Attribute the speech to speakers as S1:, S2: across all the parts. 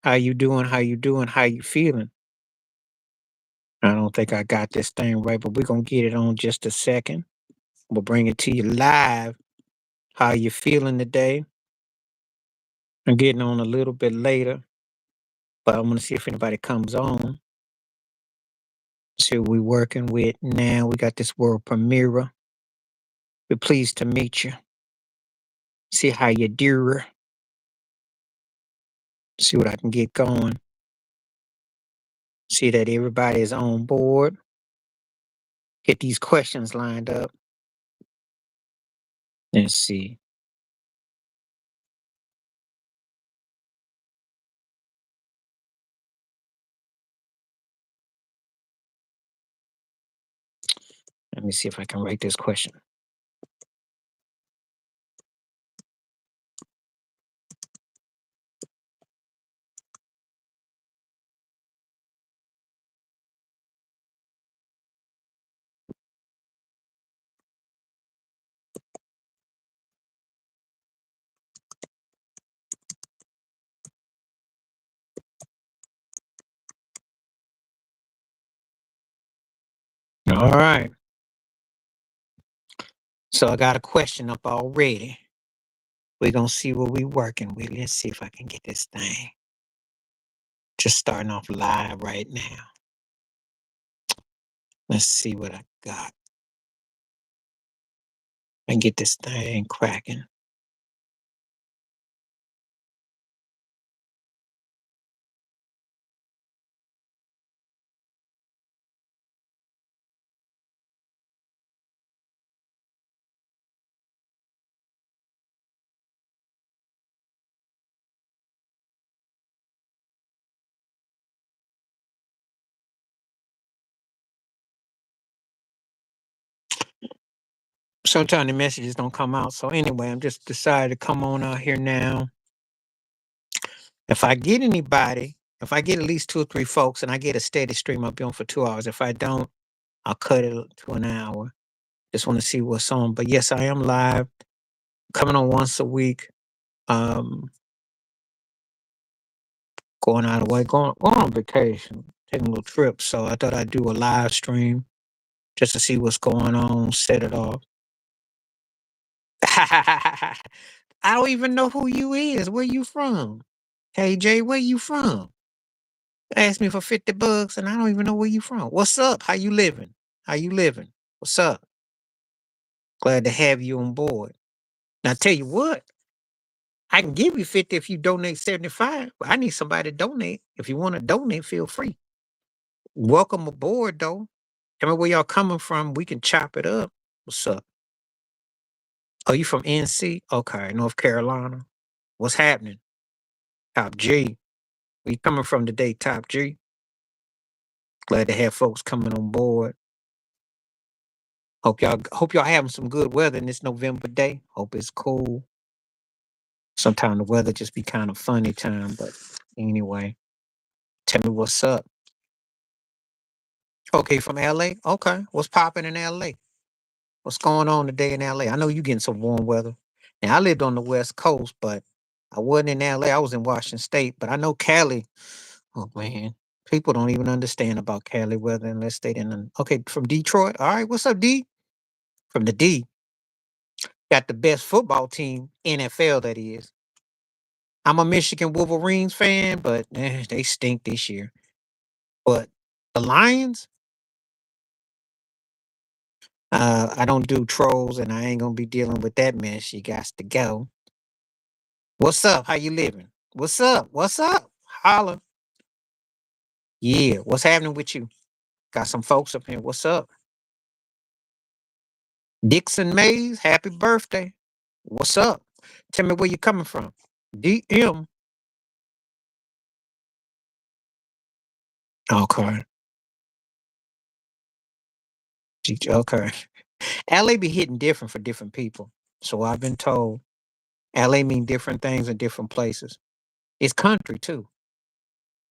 S1: How you doing? How you doing? How you feeling? I don't think I got this thing right, but we're gonna get it on just a second. We'll bring it to you live. How you feeling today? I'm getting on a little bit later, but I'm gonna see if anybody comes on. See what we working with now. We got this world premiere. We're pleased to meet you. See how you do. See what I can get going. See that everybody is on board. Get these questions lined up. Let's see. Let me see if I can write this question. All right. So I got a question up already. We're gonna see what we working with. Let's see if I can get this thing. Just starting off live right now. Let's see what I got. And get this thing cracking. Sometimes the messages don't come out. So anyway, I'm just decided to come on out here now. If I get anybody, if I get at least 2 or 3 folks and I get a steady stream, I'll be on for 2 hours. If I don't, I'll cut it to an hour. Just want to see what's on. But yes, I am live, coming on once a week. Going out of the way, going on vacation, taking a little trip. So I thought I'd do a live stream just to see what's going on, set it off. I don't even know who you is. Where you from? Hey Jay, where you from? Ask me for $50 and I don't even know where you from. What's up? How you living? How you living? What's up? Glad to have you on board. Now tell you what, I can give you 50 if you donate 75. But I need somebody to donate. If you want to donate, feel free. Welcome aboard though. Tell me where y'all coming from. We can chop it up. What's up? Oh, you from NC? Okay, North Carolina. What's happening? Top G. Where you coming from today, Top G? Glad to have folks coming on board. Hope y'all having some good weather in this November day. Hope it's cool. Sometimes the weather just be kind of funny time, but anyway, tell me what's up. Okay, from LA? Okay. What's popping in LA? What's going on today in LA? I know you getting some warm weather. Now I lived on the West Coast, but I wasn't in LA. I was in Washington State, but I know Cali. Oh man, people don't even understand about Cali weather unless they didn't. Okay, from Detroit. All right, what's up, D? From the D, got the best football team, NFL that is. I'm a Michigan Wolverines fan, but they stink this year. But the Lions, I don't do trolls, and I ain't gonna be dealing with that mess. You got to go. What's up? How you living? What's up? What's up? Holla. Yeah, what's happening with you? Got some folks up here. What's up? Dixon Mays, happy birthday. What's up? Tell me where you coming from. DM. Okay. Okay. LA be hitting different for different people. So I've been told LA mean different things in different places. It's country too,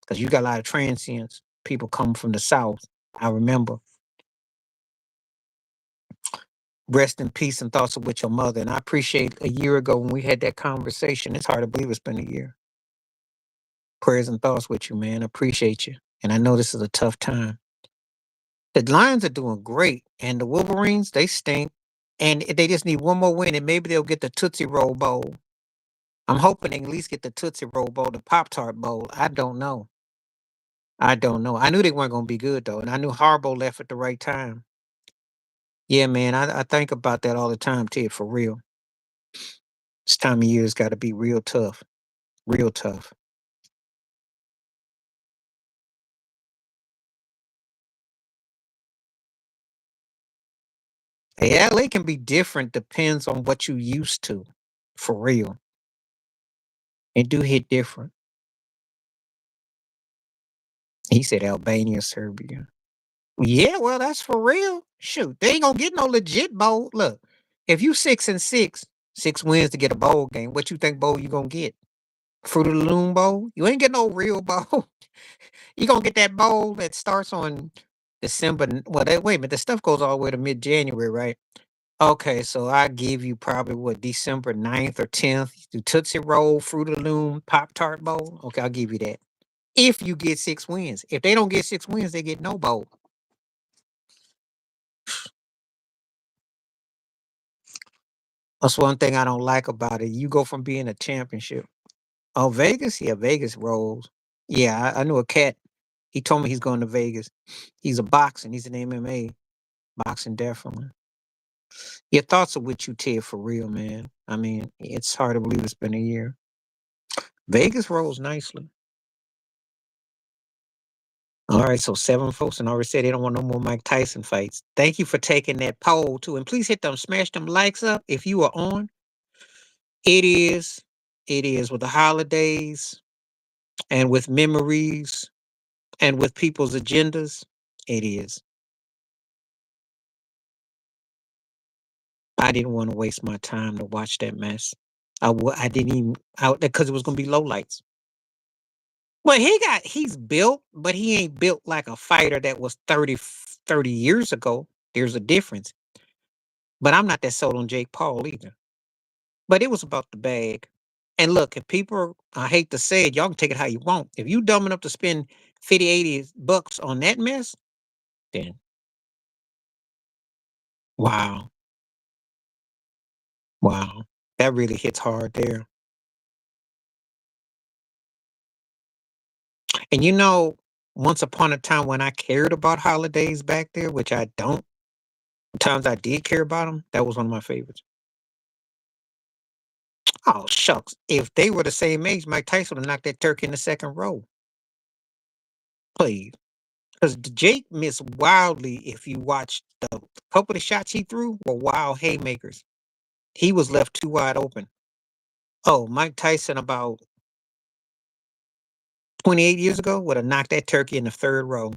S1: because you got a lot of transients. People come from the South. I remember. Rest in peace and thoughts of with your mother. And I appreciate a year ago when we had that conversation. It's hard to believe it's been a year. Prayers and thoughts with you, man. I appreciate you. And I know this is a tough time. The Lions are doing great, and the Wolverines, they stink. And they just need one more win, and maybe they'll get the Tootsie Roll Bowl. I'm hoping they at least get the Tootsie Roll Bowl, the Pop Tart Bowl. I don't know. I don't know. I knew they weren't going to be good, though, and I knew Harbaugh left at the right time. Yeah, man, I think about that all the time, Ted, for real. This time of year has got to be real tough. Real tough. Hey, LA can be different, depends on what you used to. For real. It do hit different. He said Albania, Serbia. Yeah, well, that's for real. Shoot, they ain't gonna get no legit bowl. Look, if you 6-6, 6 wins to get a bowl game, what you think bowl you gonna get? Fruit of the Loom Bowl? You ain't get no real bowl. You gonna get that bowl that starts on December. Well, wait a minute, the stuff goes all the way to mid-January, right? Okay, so I give you probably what December 9th or 10th. Do Tootsie Roll, Fruit of the Loom, Pop Tart Bowl. Okay, I'll give you that. If you get 6 wins. If they don't get 6 wins, they get no bowl. That's one thing I don't like about it. You go from being a championship. Oh, Vegas? Yeah, Vegas rolls. Yeah, I knew a cat. He told me he's going to Vegas. He's a boxing. He's an MMA. Boxing definitely. Your thoughts are with you, Ted, for real, man. I mean, it's hard to believe it's been a year. Vegas rolls nicely. All right, so 7 folks and already said they don't want no more Mike Tyson fights. Thank you for taking that poll too. And please smash them likes up if you are on. It is. It is with the holidays and with memories and with people's agendas. It is. I didn't want to waste my time to watch that mess. I didn't even out because it was gonna be low lights. Well, he's built, but he ain't built like a fighter that was 30 years ago. There's a difference. But I'm not that sold on Jake Paul either. But it was about the bag. And look, if people, I hate to say it, y'all can take it how you want. If you dumb enough to spend 50, 80 bucks on that mess, then wow. Wow. That really hits hard there. And once upon a time when I cared about holidays back there, which I don't, times I did care about them, that was one of my favorites. Oh, shucks. If they were the same age, Mike Tyson would have knocked that turkey in the second row. Please. Because Jake missed wildly if you watched the couple of shots he threw were wild haymakers. He was left too wide open. Oh, Mike Tyson about 28 years ago would have knocked that turkey in the third row.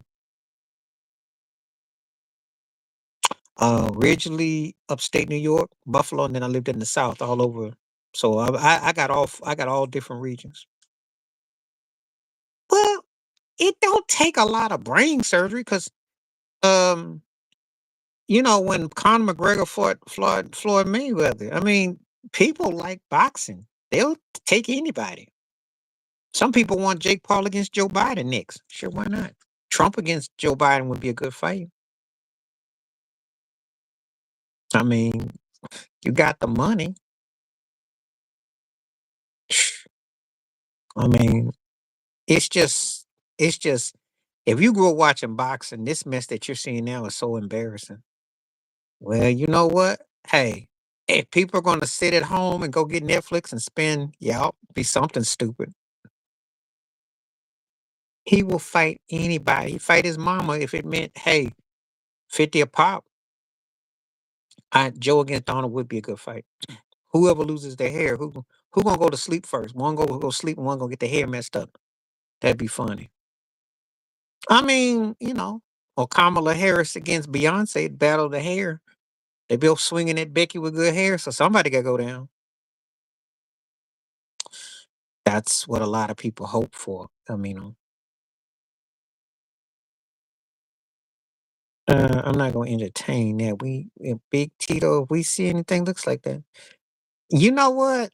S1: Originally upstate New York, Buffalo, and then I lived in the South all over. So I got all different regions. Well, it don't take a lot of brain surgery because um, when Conor McGregor fought Floyd Mayweather, I mean, people like boxing. They'll take anybody. Some people want Jake Paul against Joe Biden next. Sure, why not? Trump against Joe Biden would be a good fight. I mean, you got the money. I mean, it's just it's just if you grew up watching boxing, this mess that you're seeing now is so embarrassing. Well, you know what? Hey, if people are gonna sit at home and go get Netflix and spend, yeah, be something stupid. He will fight anybody. He'd fight his mama if it meant, hey, 50 a pop. Joe against Donald would be a good fight. Whoever loses their hair, who gonna go to sleep first? One go sleep and one gonna get their hair messed up. That'd be funny. I mean, or Kamala Harris against Beyonce, battle the hair. They both swinging at Becky with good hair, so somebody got to go down. That's what a lot of people hope for. I mean, I'm not going to entertain that. Big Tito, if we see anything looks like that, you know what?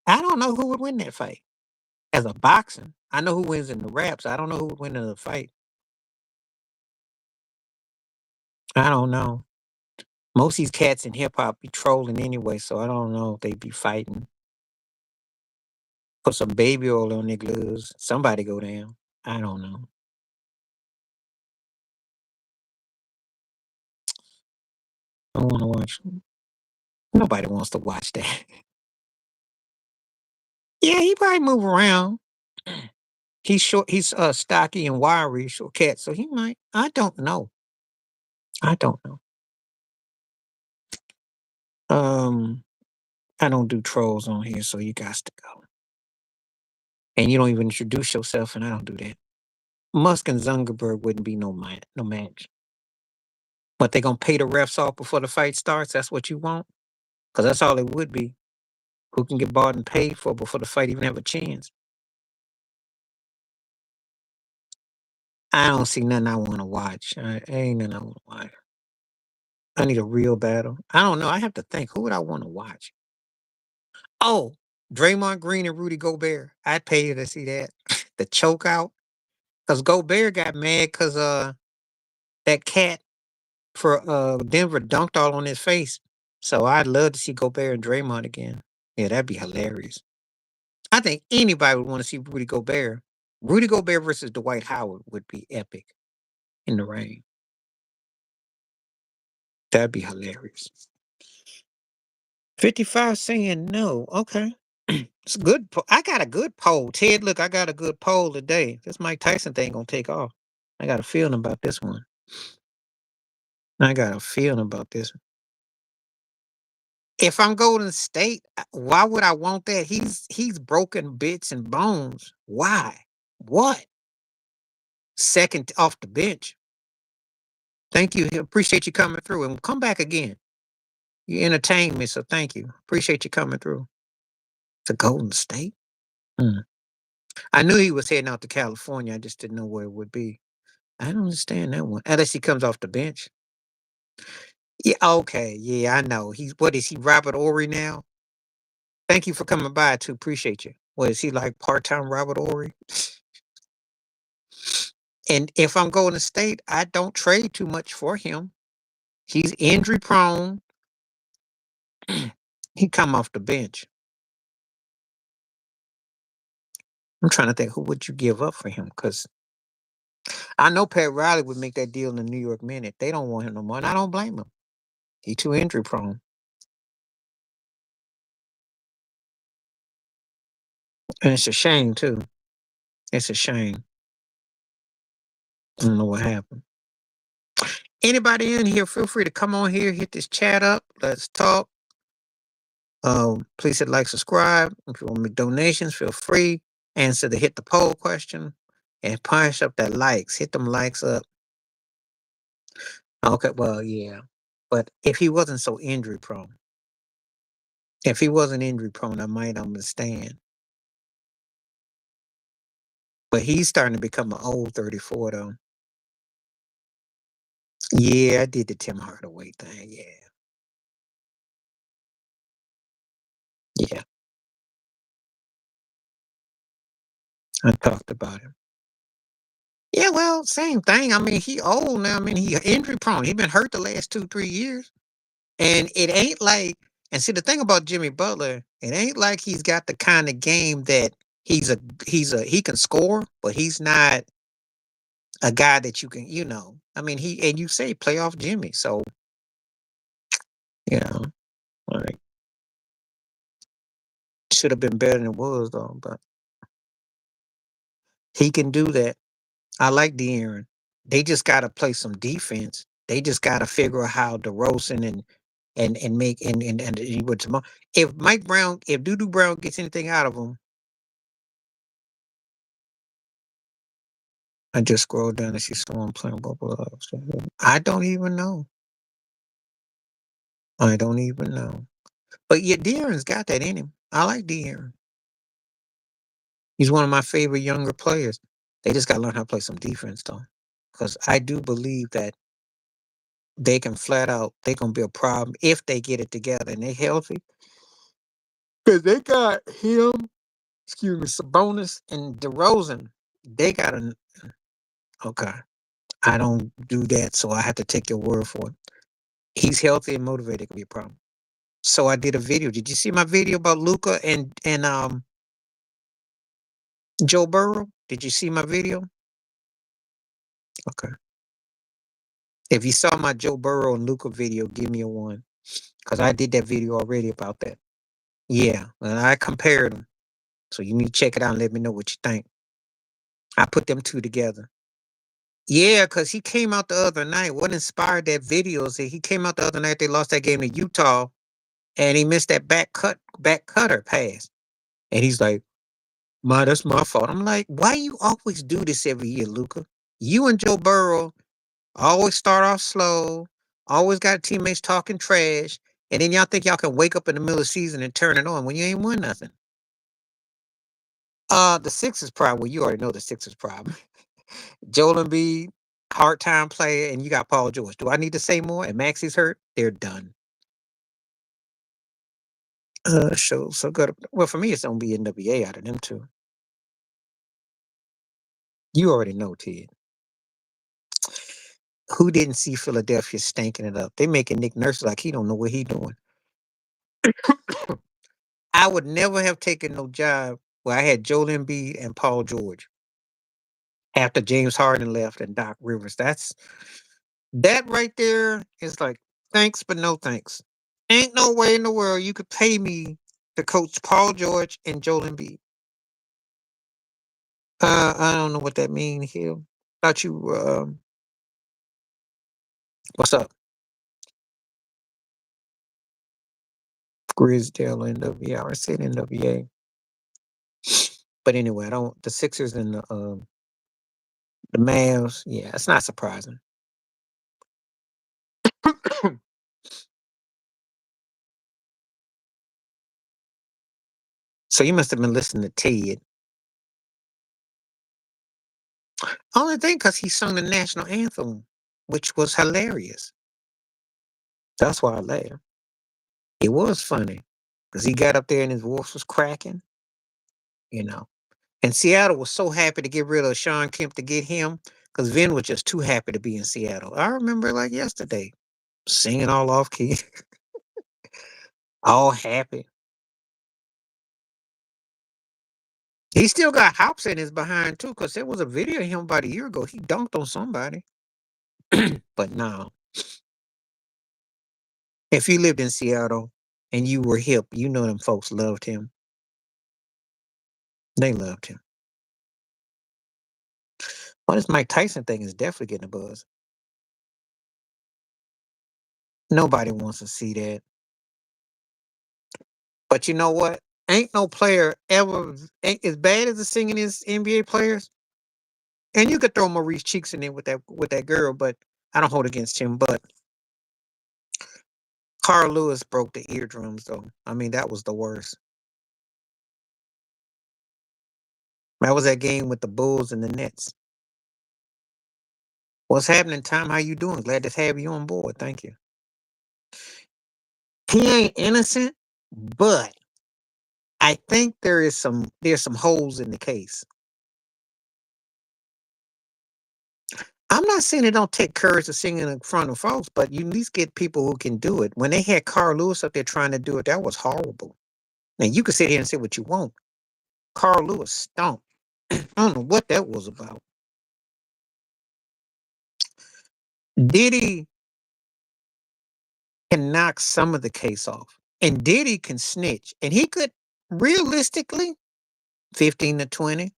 S1: I don't know who would win that fight. As a boxing, I know who wins in the raps. I don't know who would win in the fight. I don't know. Most of these cats in hip hop be trolling anyway, so I don't know if they be fighting. Put some baby oil on their gloves. Somebody go down. I don't know. I want to watch. Nobody wants to watch that. Yeah, he probably move around. He's short. He's stocky and wiry, short cat. So he might. I don't know. I don't know. Um, I don't do trolls on here, so you got to go. And you don't even introduce yourself, and I don't do that. Musk and Zuckerberg wouldn't be no match. But they gonna pay the refs off before the fight starts. That's what you want, because that's all it would be. Who can get bought and paid for before the fight even have a chance? I don't see nothing I want to watch. Ain't nothing I want to watch. I need a real battle. I don't know. I have to think. Who would I want to watch? Oh, Draymond Green and Rudy Gobert. I'd pay you to see that. The choke out. Because Gobert got mad because that cat for Denver dunked all on his face. So I'd love to see Gobert and Draymond again. Yeah, that'd be hilarious. I think anybody would want to see Rudy Gobert. Rudy Gobert versus Dwight Howard would be epic in the rain. That'd be hilarious. 55 saying no. Okay. It's a good. I got a good poll. Ted, look, I got a good poll today. This Mike Tyson thing gonna take off. I got a feeling about this one. I got a feeling about this one. If I'm Golden State, why would I want that? He's broken bits and bones. Why? What? Second off the bench. Thank you. Appreciate you coming through and come back again. You entertained me, so thank you. Appreciate you coming through. To Golden State. Hmm. I knew he was heading out to California. I just didn't know where it would be. I don't understand that one. Unless he comes off the bench. Yeah, okay. Yeah, I know. He's what is he, Robert Ory now? Thank you for coming by too. Appreciate you. What is he like part-time Robert Ory? And if I'm going to state, I don't trade too much for him. He's injury prone. He come off the bench. I'm trying to think who would you give up for him? Because I know Pat Riley would make that deal in the New York Minute. They don't want him no more, and I don't blame him. He's too injury prone. And it's a shame too. It's a shame. I don't know what happened. Anybody in here, feel free to come on here, hit this chat up. Let's talk. Please hit like, subscribe. If you want to make donations, feel free. Answer the hit the poll question and punch up that likes. Hit them likes up. Okay, well, yeah. But if he wasn't so injury prone, if he wasn't injury prone, I might understand. But he's starting to become an old 34 though. Yeah, I did the Tim Hardaway thing. Yeah. Yeah. I talked about him. Yeah, well, same thing. I mean, he old now. I mean, he injury prone. He been hurt the last 2, 3 years. And it ain't like, and see the thing about Jimmy Butler, it ain't like he's got the kind of game that he can score, but he's not a guy that you can, I mean, and you say playoff Jimmy, so you know, like should have been better than it was though, but he can do that. I like De'Aaron. They just gotta play some defense. They just gotta figure out how DeRozan and make and he would tomorrow. If Dudu Brown gets anything out of him, I just scrolled down and see someone playing bubble. I don't even know. I don't even know. But yeah, De'Aaron's got that in him. I like De'Aaron. He's one of my favorite younger players. They just got to learn how to play some defense, though. Because I do believe that they can flat out, they're going to be a problem if they get it together and they're healthy. Because they got him. excuse me, Sabonis and DeRozan, they got a okay. I don't do that, so I have to take your word for it. He's healthy and motivated could be a problem. So I did a video. Did you see my video about Luca and Joe Burrow? Did you see my video? Okay. If you saw my Joe Burrow and Luca video, give me a one. Because I did that video already about that. Yeah. And I compared them. So you need to check it out and let me know what you think. I put them two together. Yeah, because he came out the other night. What inspired that video is that he came out the other night. They lost that game to Utah and he missed that back cutter pass. And he's like, that's my fault. I'm like, why you always do this every year, Luca? You and Joe Burrow always start off slow, always got teammates talking trash, and then y'all think y'all can wake up in the middle of the season and turn it on when you ain't won nothing. The Sixers problem. Well, you already know the Sixers problem. Joel Embiid, hard time player, and you got Paul George. Do I need to say more? And Maxie's hurt. They're done. So good. Well, for me, it's gonna be NWA out of them two. You already know, Ted. Who didn't see Philadelphia stinking it up? They making Nick Nurse like he don't know what he doing. I would never have taken no job where I had Joel Embiid and Paul George after James Harden left and Doc Rivers. That right there is like thanks but no thanks. Ain't no way in the world you could pay me to coach Paul George and Joel Embiid. I don't know what that means here. Thought you what's up? Grisdale NWA. I said NWA. But anyway, I don't the Sixers and the Mavs, yeah, it's not surprising. So you must have been listening to Ted. Only thing because he sung the national anthem, which was hilarious. That's why I laughed. It was funny because he got up there and his voice was cracking, you know. And Seattle was so happy to get rid of Sean Kemp to get him because Vin was just too happy to be in Seattle. I remember like yesterday, singing all off key, all happy. He still got hops in his behind too because there was a video of him about a year ago. He dunked on somebody. But no, if you lived in Seattle and you were hip, you know them folks loved him. They loved him. Well, this Mike Tyson thing is definitely getting a buzz. Nobody wants to see that. But you know what? Ain't no player ever ain't as bad as the singing is NBA players. And you could throw Maurice Cheeks in there with that girl, but I don't hold against him. But Carl Lewis broke the eardrums though. I mean, that was the worst. That was that game with the Bulls and the Nets. What's happening, Tom? How you doing? Glad to have you on board. Thank you. He ain't innocent, but I think there's some holes in the case. I'm not saying it don't take courage to sing in front of folks, but you at least get people who can do it. When they had Carl Lewis up there trying to do it, that was horrible. Now you can sit here and say what you want. Carl Lewis stunk. I don't know what that was about. Diddy can knock some of the case off, and Diddy can snitch, and he could realistically 15 to 20,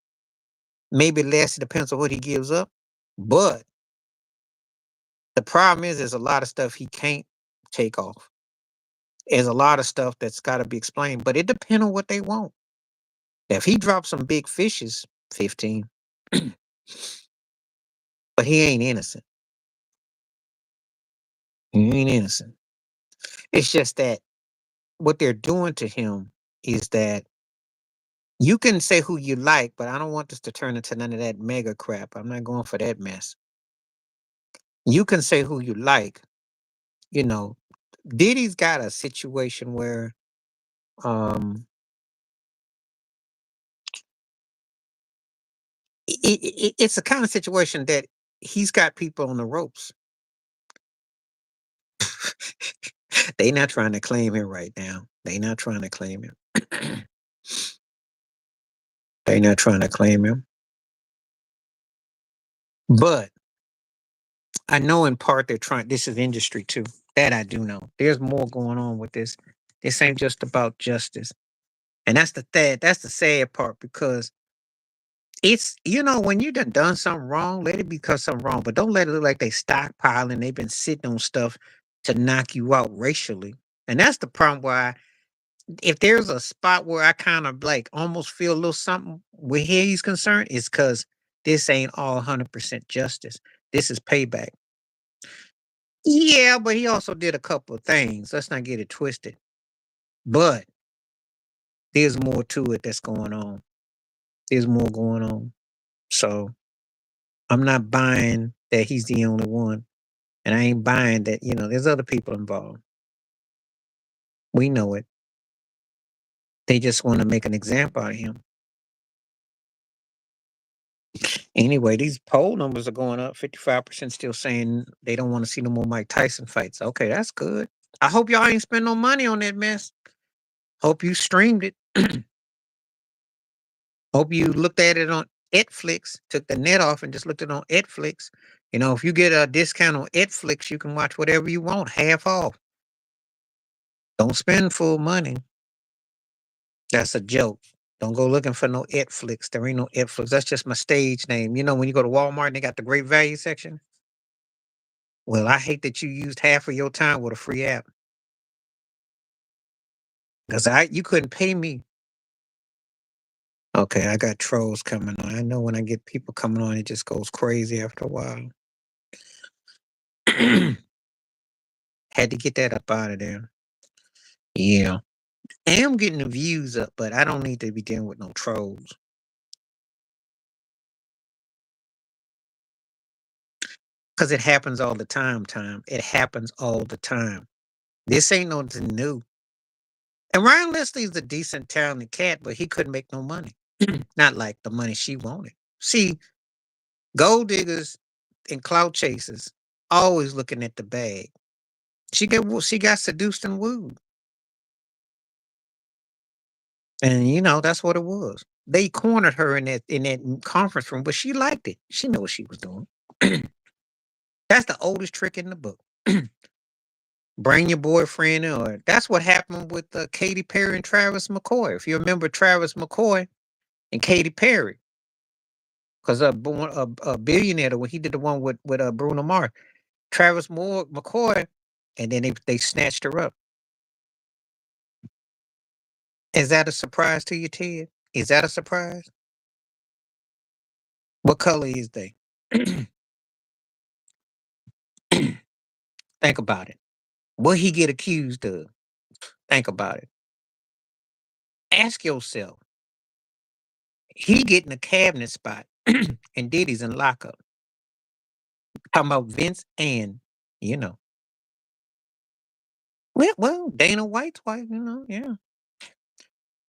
S1: maybe less. It depends on what he gives up. But the problem is, there's a lot of stuff he can't take off. There's a lot of stuff that's got to be explained, but it depends on what they want. If he drops some big fishes, 15, but he ain't innocent. He ain't innocent. It's just that what they're doing to him is that you can say who you like, but I don't want this to turn into none of that mega crap. I'm not going for that mess. You can say who you like, you know. Diddy's got a situation where um it's a kind of situation that he's got people on the ropes. They not trying to claim him right now. They not trying to claim him. They not trying to claim him. But I know in part they're trying. This is industry too. That I do know. There's more going on with this. This ain't just about justice, and that's the sad part because it's when you done something wrong, let it be because something wrong, but don't let it look like they stockpiling. They've been sitting on stuff to knock you out racially, and that's the problem. Why if there's a spot where I kind of like almost feel a little something where he's concerned, is because this ain't all 100% justice. This is payback. Yeah, but he also did a couple of things. Let's not get it twisted. But there's more to it that's going on. There's more going on. So I'm not buying that he's the only one. And I ain't buying that, there's other people involved. We know it. They just want to make an example out of him. Anyway, these poll numbers are going up. 55% still saying they don't want to see no more Mike Tyson fights. Okay, that's good. I hope y'all ain't spend no money on that mess. Hope you streamed it. Hope you looked at it on Netflix, took the net off and just looked at it on Netflix. If you get a discount on Netflix, you can watch whatever you want, half off. Don't spend full money. That's a joke. Don't go looking for no Netflix. There ain't no Netflix. That's just my stage name. When you go to Walmart, they got the great value section. Well, I hate that you used half of your time with a free app. Because you couldn't pay me. Okay, I got trolls coming on. I know when I get people coming on, it just goes crazy after a while. Had to get that up out of there. Yeah. I am getting the views up, but I don't need to be dealing with no trolls. Because it happens all the time. It happens all the time. This ain't nothing new. And Ryan Leslie's a decent, talented cat, but he couldn't make no money. Not like the money she wanted. See, gold diggers and clout chasers always looking at the bag. She got seduced and wooed. And that's what it was. They cornered her in that conference room, but she liked it. She knew what she was doing. That's the oldest trick in the book. Bring your boyfriend in, or that's what happened with Katy Perry and Travis McCoy. If you remember Travis McCoy and Katy Perry, because a billionaire when he did the one with Bruno Mars, McCoy, and then they snatched her up. Is that a surprise to you, Ted? Is that a surprise? What color is they? Think about it. What he get accused of? Think about it. Ask yourself. He getting a cabinet spot, and Diddy's in lockup. Talking about Vince and you know. Well, Dana White's wife, yeah.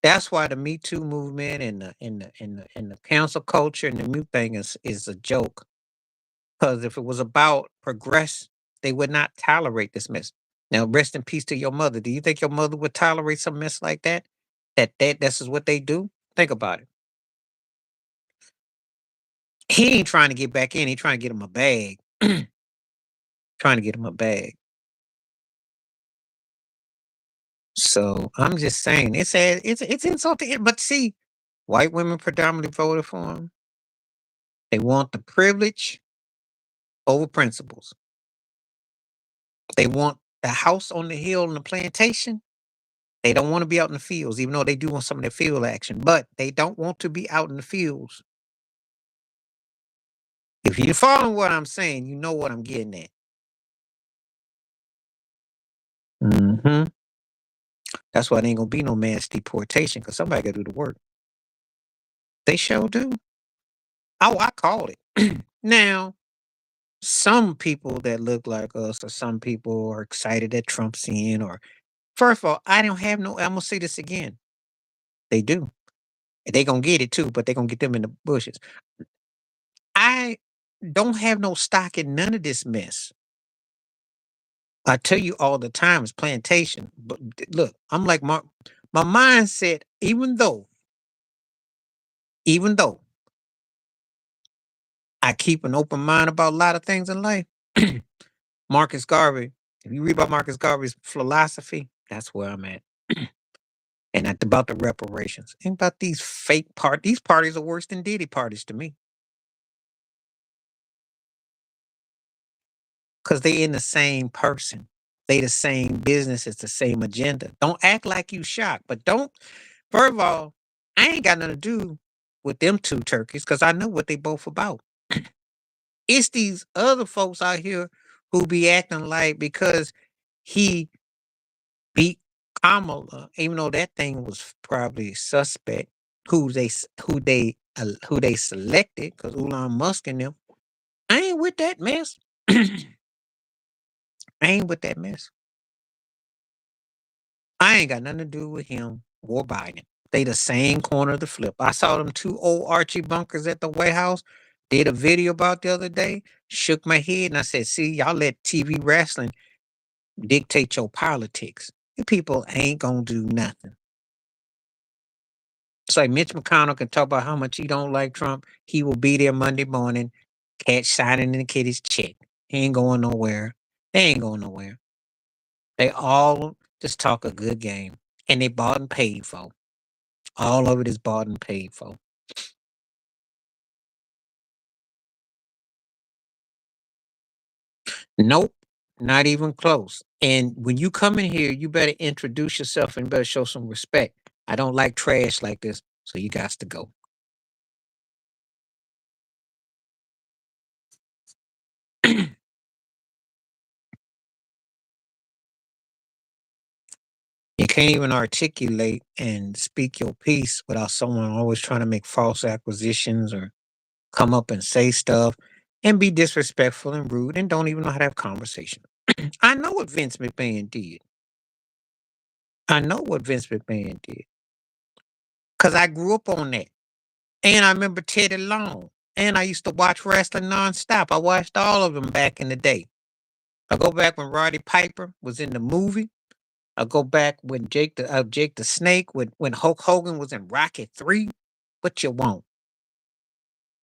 S1: That's why the Me Too movement and the cancel culture and the mute thing is a joke. Because if it was about progress, they would not tolerate this mess. Now, rest in peace to your mother. Do you think your mother would tolerate some mess like that? This is what they do? Think about it. He ain't trying to get back in. He trying to get him a bag. Trying to get him a bag. So I'm just saying, it's insulting. But see, white women predominantly voted for him. They want the privilege over principles. They want the house on the hill and the plantation. They don't want to be out in the fields, even though they do want some of the field action. But they don't want to be out in the fields. If you follow what I'm saying, you know what I'm getting at. Hmm. That's why there ain't gonna be no mass deportation because somebody got to do the work. They sure do. Oh, I called it. Now, some people that look like us, or some people are excited that Trump's in. Or first of all, I don't have no. I'm gonna say this again. They do. They gonna get it too, but they gonna get them in the bushes. I don't have no stock in none of this mess. I tell you all the time it's plantation. But look, I'm like my mindset, even though I keep an open mind about a lot of things in life. Marcus Garvey, if you read about Marcus Garvey's philosophy, that's where I'm at. And that's about the reparations. And about these fake these parties are worse than Diddy parties to me. Because they in the same person. They the same business, it's the same agenda. Don't act like you shocked. But don't first of all, I ain't got nothing to do with them two turkeys because I know what they both about. It's these other folks out here who be acting like because he beat Kamala, even though that thing was probably suspect, who they selected, because Elon Musk and them. I ain't with that mess. I ain't with that mess. I ain't got nothing to do with him or Biden. They the same corner of the flip. I saw them two old Archie bunkers at the White House. Did a video about the other day. Shook my head and I said, "See, y'all let TV wrestling dictate your politics. You people ain't gonna do nothing." It's like Mitch McConnell can talk about how much he don't like Trump. He will be there Monday morning, catch signing the kid's check. He ain't going nowhere. They ain't going nowhere. They all just talk a good game. And they bought and paid for. All of it is bought and paid for. Nope, not even close. And when you come in here, you better introduce yourself and better show some respect. I don't like trash like this, so you got to go. You can't even articulate and speak your piece without someone always trying to make false acquisitions or come up and say stuff and be disrespectful and rude and don't even know how to have conversation. I know what Vince McMahon did. I know what Vince McMahon did because I grew up on that. And I remember Teddy Long. And I used to watch wrestling nonstop. I watched all of them back in the day. I go back when Roddy Piper was in the movie. I go back when Jake the Snake, when Hulk Hogan was in Rocky 3. What you want?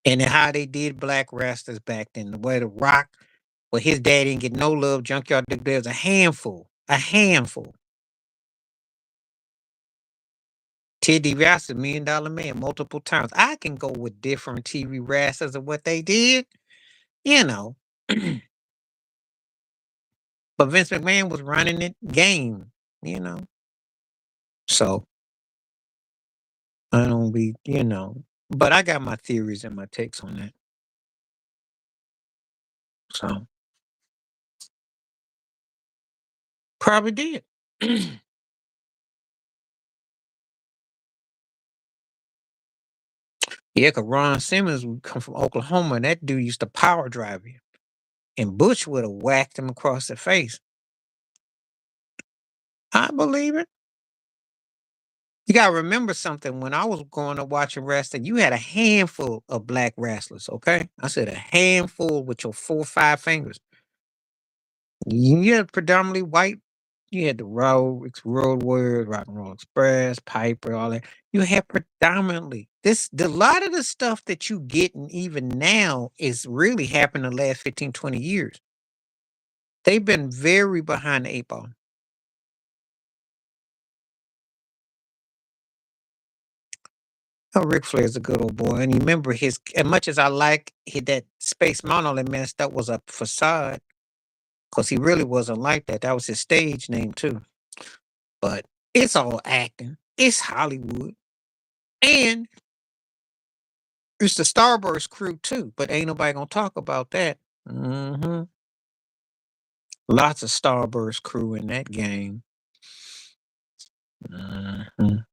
S1: And then how they did black wrestlers back then. The way the Rock, well, his dad didn't get no love. Junkyard Dick There's a handful. A handful. Ted DiBiase, $1 Million Man, multiple times. I can go with different TV wrestlers and what they did, you know. But Vince McMahon was running it game, you know. So I don't be. But I got my theories and my takes on that. So probably did. Yeah, cause Ron Simmons would come from Oklahoma, and that dude used to power drive you. And Butch would have whacked him across the face. I believe it. You gotta remember something. When I was going to watching wrestling, you had a handful of black wrestlers, okay? I said a handful with your 4 or 5 fingers. You had predominantly white. You had the Road Warriors, Rock and Roll Express, Piper, all that. You had predominantly a lot of the stuff that you getting even now is really happened in the last 15, 20 years. They've been very behind the 8 ball. Oh, Ric Flair's a good old boy. And you remember as much as I like that Space Mono that messed up was a facade, because he really wasn't like that. That was his stage name too. But it's all acting. It's Hollywood. And it's the Starburst crew too, but ain't nobody gonna talk about that. Lots of Starburst crew in that game. Mhm.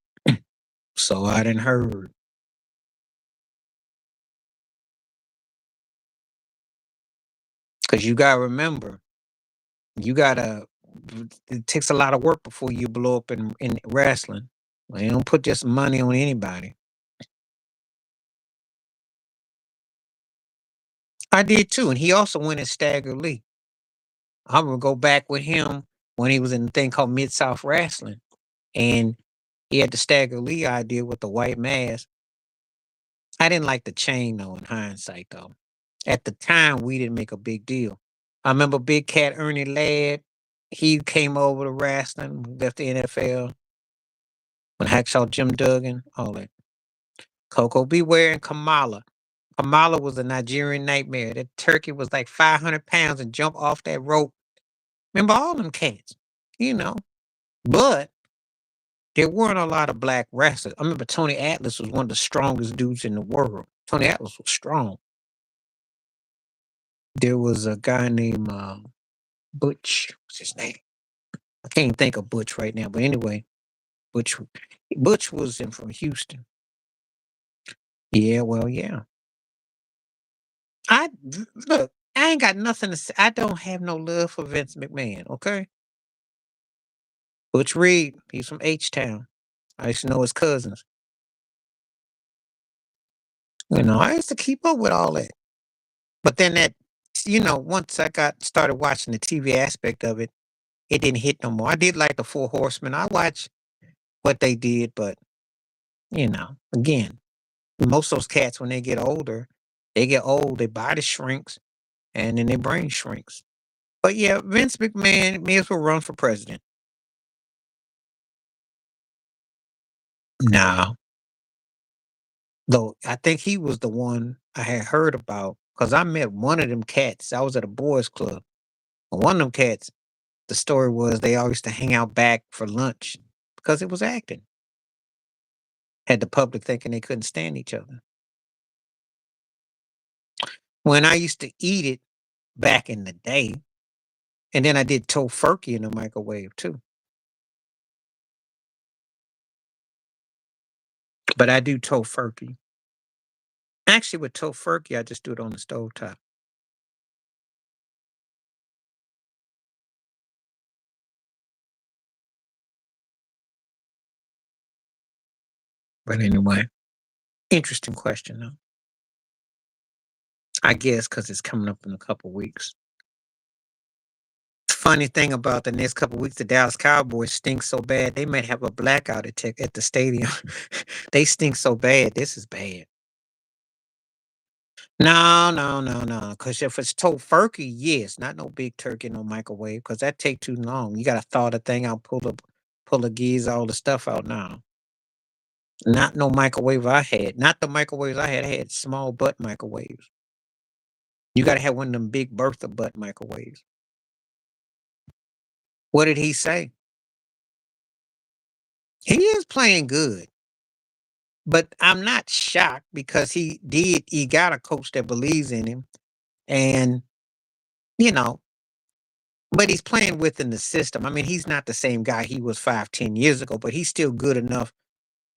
S1: So I didn't heard. Cause you gotta remember, you gotta it takes a lot of work before you blow up in wrestling. They don't put just money on anybody. I did too, and he also went in Stagger Lee. I'm gonna go back with him when he was in the thing called Mid South Wrestling, and he had the Stagger Lee idea with the white mask. I didn't like the chain though. In hindsight, though, at the time we didn't make a big deal. I remember Big Cat Ernie Ladd. He came over to wrestling, left the NFL. When Hacksaw Jim Duggan, all that. Coco Beware and Kamala. Kamala was a Nigerian nightmare. That turkey was like 500 pounds and jumped off that rope. Remember all them cats, you know. But there weren't a lot of black wrestlers. I remember Tony Atlas was one of the strongest dudes in the world. Tony Atlas was strong. There was a guy named Butch. What's his name? I can't think of Butch right now. But anyway, Butch Butch was in from Houston. Yeah, well, yeah. I look. I ain't got nothing to say. I don't have no love for Vince McMahon. Okay, Butch Reed. He's from H Town. I used to know his cousins. I used to keep up with all that. But then once I got started watching the TV aspect of it, it didn't hit no more. I did like the Four Horsemen. I watched what they did, but again, most of those cats when they get older, they get old, their body shrinks, and then their brain shrinks. But yeah, Vince McMahon may as well run for president. No, though I think he was the one I had heard about because I met one of them cats. I was at a boys' club. And one of them cats, the story was they all used to hang out back for lunch because it was acting. Had the public thinking they couldn't stand each other. When I used to eat it back in the day, and then I did tofurkey in the microwave too. But I do tofurkey. Actually, with tofurkey, I just do it on the stove top. But anyway, interesting question though. I guess because it's coming up in a couple weeks. Funny thing about the next couple weeks, the Dallas Cowboys stink so bad they might have a blackout at the stadium. They stink so bad. This is bad. No, no, no, no. Because if it's tofurkey, yes, not no big turkey, no microwave, because that take too long. You got to thaw the thing out, pull the gears, all the stuff out now. Not no microwave I had. Not the microwaves I had. I had small butt microwaves. You got to have one of them big Bertha butt microwaves. What did he say? He is playing good, but I'm not shocked because he got a coach that believes in him. And, you know, but he's playing within the system. I mean, he's not the same guy he was 5, 10 years ago, but he's still good enough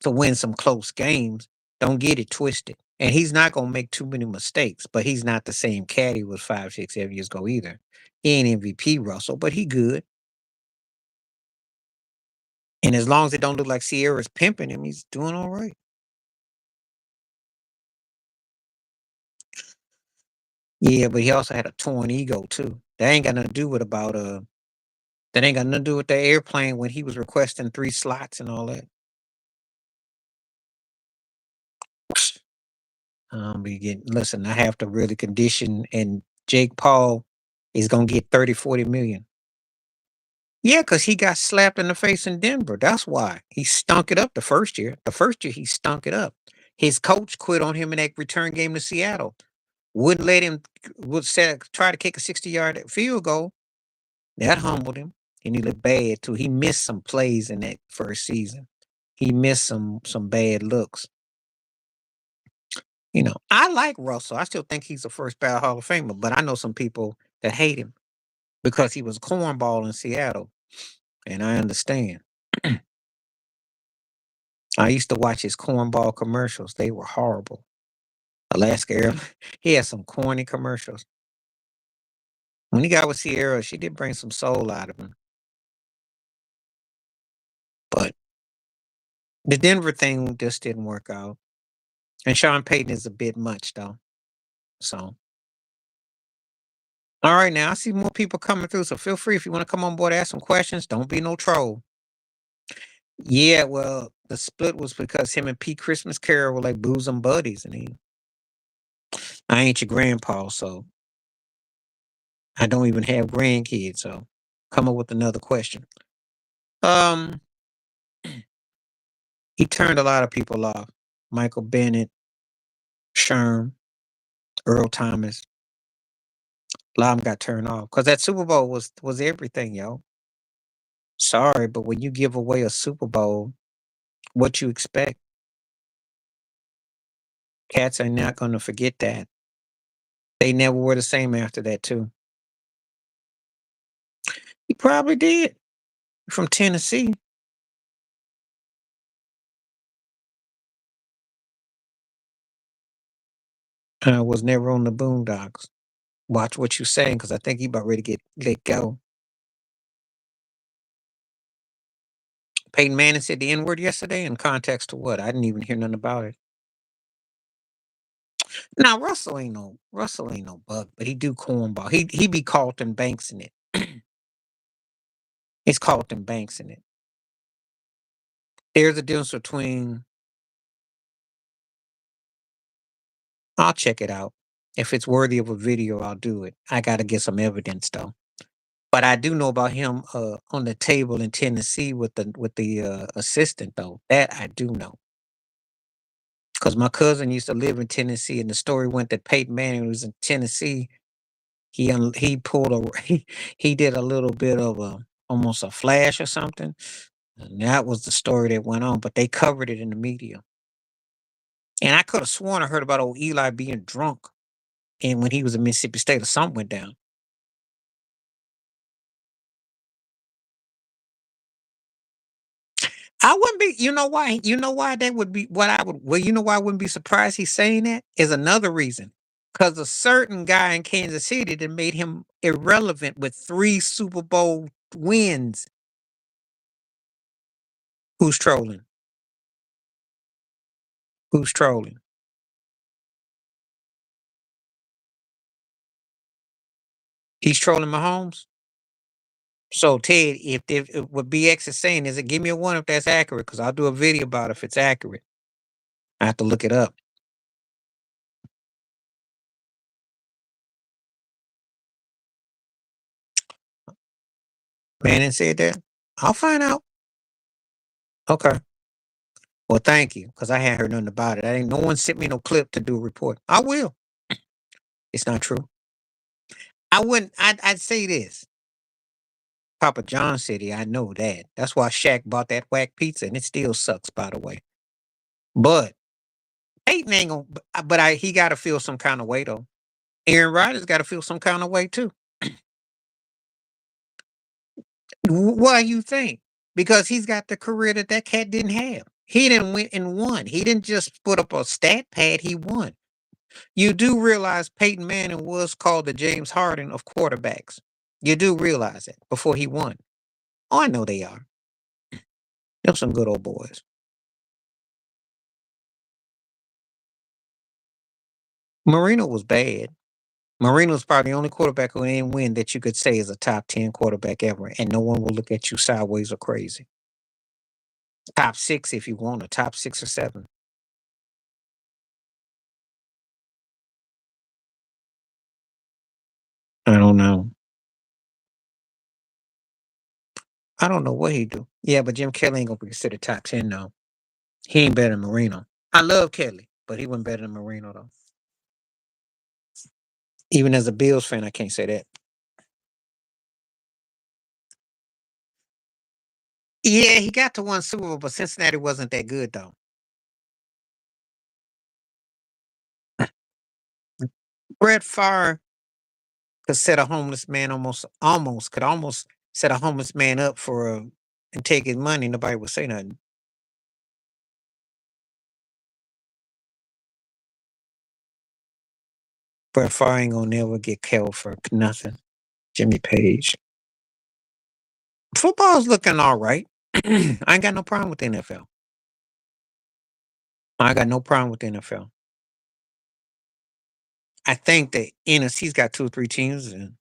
S1: to win some close games. Don't get it twisted. And he's not gonna make too many mistakes, but he's not the same cat he was 5, 6, 7 years ago either. He ain't MVP Russell, but he good. And as long as it don't look like Sierra's pimping him, he's doing all right. Yeah, but he also had a torn ego too. That ain't got nothing to do with that ain't got nothing to do with the airplane when he was requesting 3 slots and all that. Be getting listen, I have to really condition and Jake Paul is gonna get 30, 40 million. Yeah, because he got slapped in the face in Denver. That's why. He stunk it up the first year. The first year he stunk it up. His coach quit on him in that return game to Seattle. Wouldn't let him try to kick a 60-yard field goal. That humbled him. And he looked bad too. He missed some plays in that first season. He missed some bad looks. I like Russell. I still think he's a first ballot Hall of Famer, but I know some people that hate him because he was a cornball in Seattle, and I understand. I used to watch his cornball commercials. They were horrible. Alaska Air, he had some corny commercials. When he got with Sierra, she did bring some soul out of him. But the Denver thing just didn't work out. And Sean Payton is a bit much, though. So All right, now I see more people coming through, so feel free if you want to come on board, ask some questions. Don't be no troll. Yeah, well, the split was because him and Pete Christmas Carol were like bosom buddies, and I ain't your grandpa, so I don't even have grandkids. So come up with another question. Um, he turned a lot of people off. Michael Bennett, Sherm, Earl Thomas. A lot of them got turned off because that Super Bowl was everything, yo. Sorry, but when you give away a Super Bowl, what you expect? Cats are not going to forget that. They never were the same after that, too. He probably did. From Tennessee. Was never on the Boondocks. Watch what you saying, because I think he about ready to get let go. Peyton Manning said the N word yesterday. In context to what? I didn't even hear nothing about it. Now Russell ain't no bug, but he do cornball. He be Carlton Banks in it. It's Carlton Banks in it. There's a difference between. I'll check it out. If it's worthy of a video, I'll do it. I got to get some evidence though. But I do know about him on the table in Tennessee with the assistant though. That I do know. Because my cousin used to live in Tennessee, and the story went that Peyton Manning was in Tennessee. He pulled a he did a little bit of a almost a flash or something, and that was the story that went on. But they covered it in the media, and I could have sworn I heard about old Eli being drunk, and when he was in Mississippi State, or something went down. I wouldn't be. You know why? You know why that would be what I would. Well, you know why I wouldn't be surprised he's saying that is another reason. Because a certain guy in Kansas City that made him irrelevant with 3 Super Bowl wins. Who's trolling? Who's trolling? He's trolling Mahomes. So Ted, if what BX is saying is it give me a one if that's accurate, because I'll do a video about if it's accurate. I have to look it up. Manning said that. I'll find out. Okay. Well, thank you, because I hadn't heard nothing about it. I ain't no one sent me no clip to do a report. I will. It's not true. I wouldn't. I'd say this. Papa John said it. I know that. That's why Shaq bought that whack pizza, and it still sucks, by the way. But Peyton ain't gonna. He got to feel some kind of way though. Aaron Rodgers got to feel some kind of way too. Why you think? Because he's got the career that that cat didn't have. He didn't win and won. He didn't just put up a stat pad. He won. You do realize Peyton Manning was called the James Harden of quarterbacks. You do realize it before he won. Oh, I know they are. They're some good old boys. Marino was bad. Marino's probably the only quarterback who ain't win that you could say is a top 10 quarterback ever, and no one will look at you sideways or crazy. Top six if you want, a top 6 or 7. I don't know. I don't know what he do. Yeah, but Jim Kelly ain't gonna be considered top 10 though. He ain't better than Marino. I love Kelly, but he wasn't better than Marino though. Even as a Bills fan, I can't say that. Yeah, he got to one Super Bowl, but Cincinnati wasn't that good though. Brett Favre could set a homeless man almost set a homeless man up for and take his money. Nobody would say nothing. Brett Favre ain't gonna never get killed for nothing. Jimmy Page. Football's looking all right. I ain't got no problem with the NFL. I got no problem with the NFL. I think the NFC's got 2 or 3 teams, and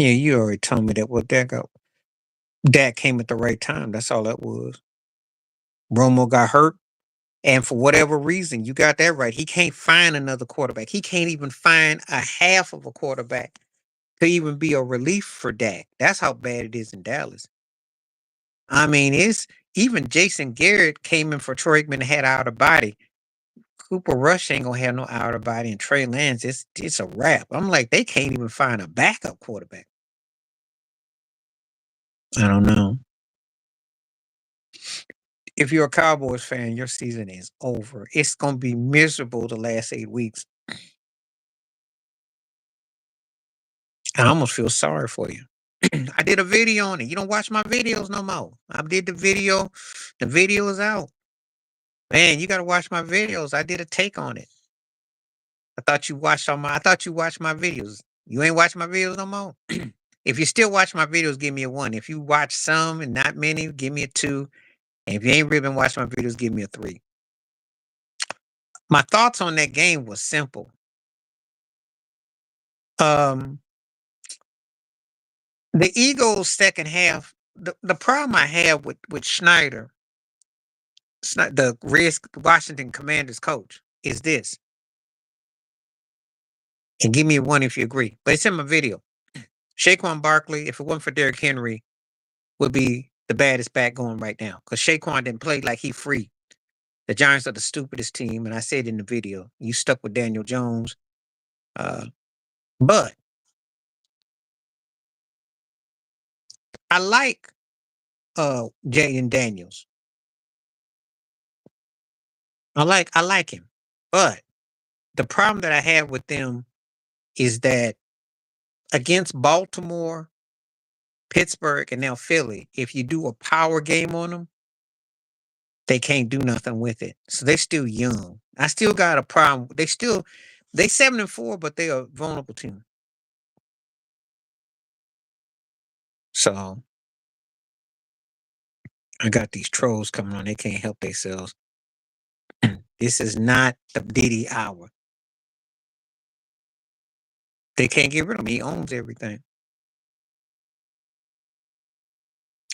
S1: Yeah, you already told me that. Well, Dak came at the right time. That's all that was. Romo got hurt, and for whatever reason, you got that right. He can't find another quarterback. He can't even find a half of a quarterback to even be a relief for Dak. That's how bad it is in Dallas. I mean, it's even Jason Garrett came in for Troy Aikman and had out of body. Cooper Rush ain't gonna have no out of body, and Trey Lance, it's a wrap. I'm like, they can't even find a backup quarterback. I don't know. If you're a Cowboys fan, your season is over. It's gonna be miserable the last 8 weeks. I almost feel sorry for you. I did a video on it. You don't watch my videos no more. I did the video. The video is out. Man, you gotta watch my videos. I did a take on it. I thought you watched my videos. You ain't watch my videos no more. If you still watch my videos, give me a 1. If you watch some and not many, give me a 2. And if you ain't really been watching my videos, give me a 3. My thoughts on that game was simple. Um, the Eagles second half, the problem I have with Schneider, the Washington Commanders coach, is this. And give me a 1 if you agree. But it's in my video. Saquon Barkley, if it wasn't for Derrick Henry, would be the baddest back going right now. Because Saquon didn't play like he free. The Giants are the stupidest team, and I said in the video, you stuck with Daniel Jones. But I like Jaden Daniels. I like him. But the problem that I have with them is that against Baltimore, Pittsburgh, and now Philly, if you do a power game on them, they can't do nothing with it. So they're still young. I still got a problem. They 7-4, but they are a vulnerable team. So I got these trolls coming on. They can't help themselves. This is not the Diddy hour. They can't get rid of him. He owns everything.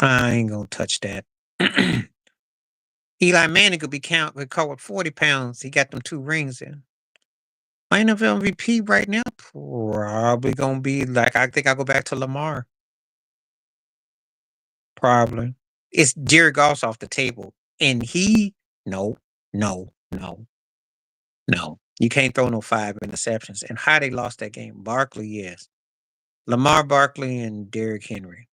S1: I ain't gonna touch that. Eli Manning could be caught with 40 pounds. He got them 2 rings in. My NFL MVP right now probably gonna be like I think I go back to Lamar. Probably. It's Jared Goff's off the table. And no, no, no, no. You can't throw no 5 interceptions. And how they lost that game? Barkley, yes. Lamar Barkley and Derrick Henry.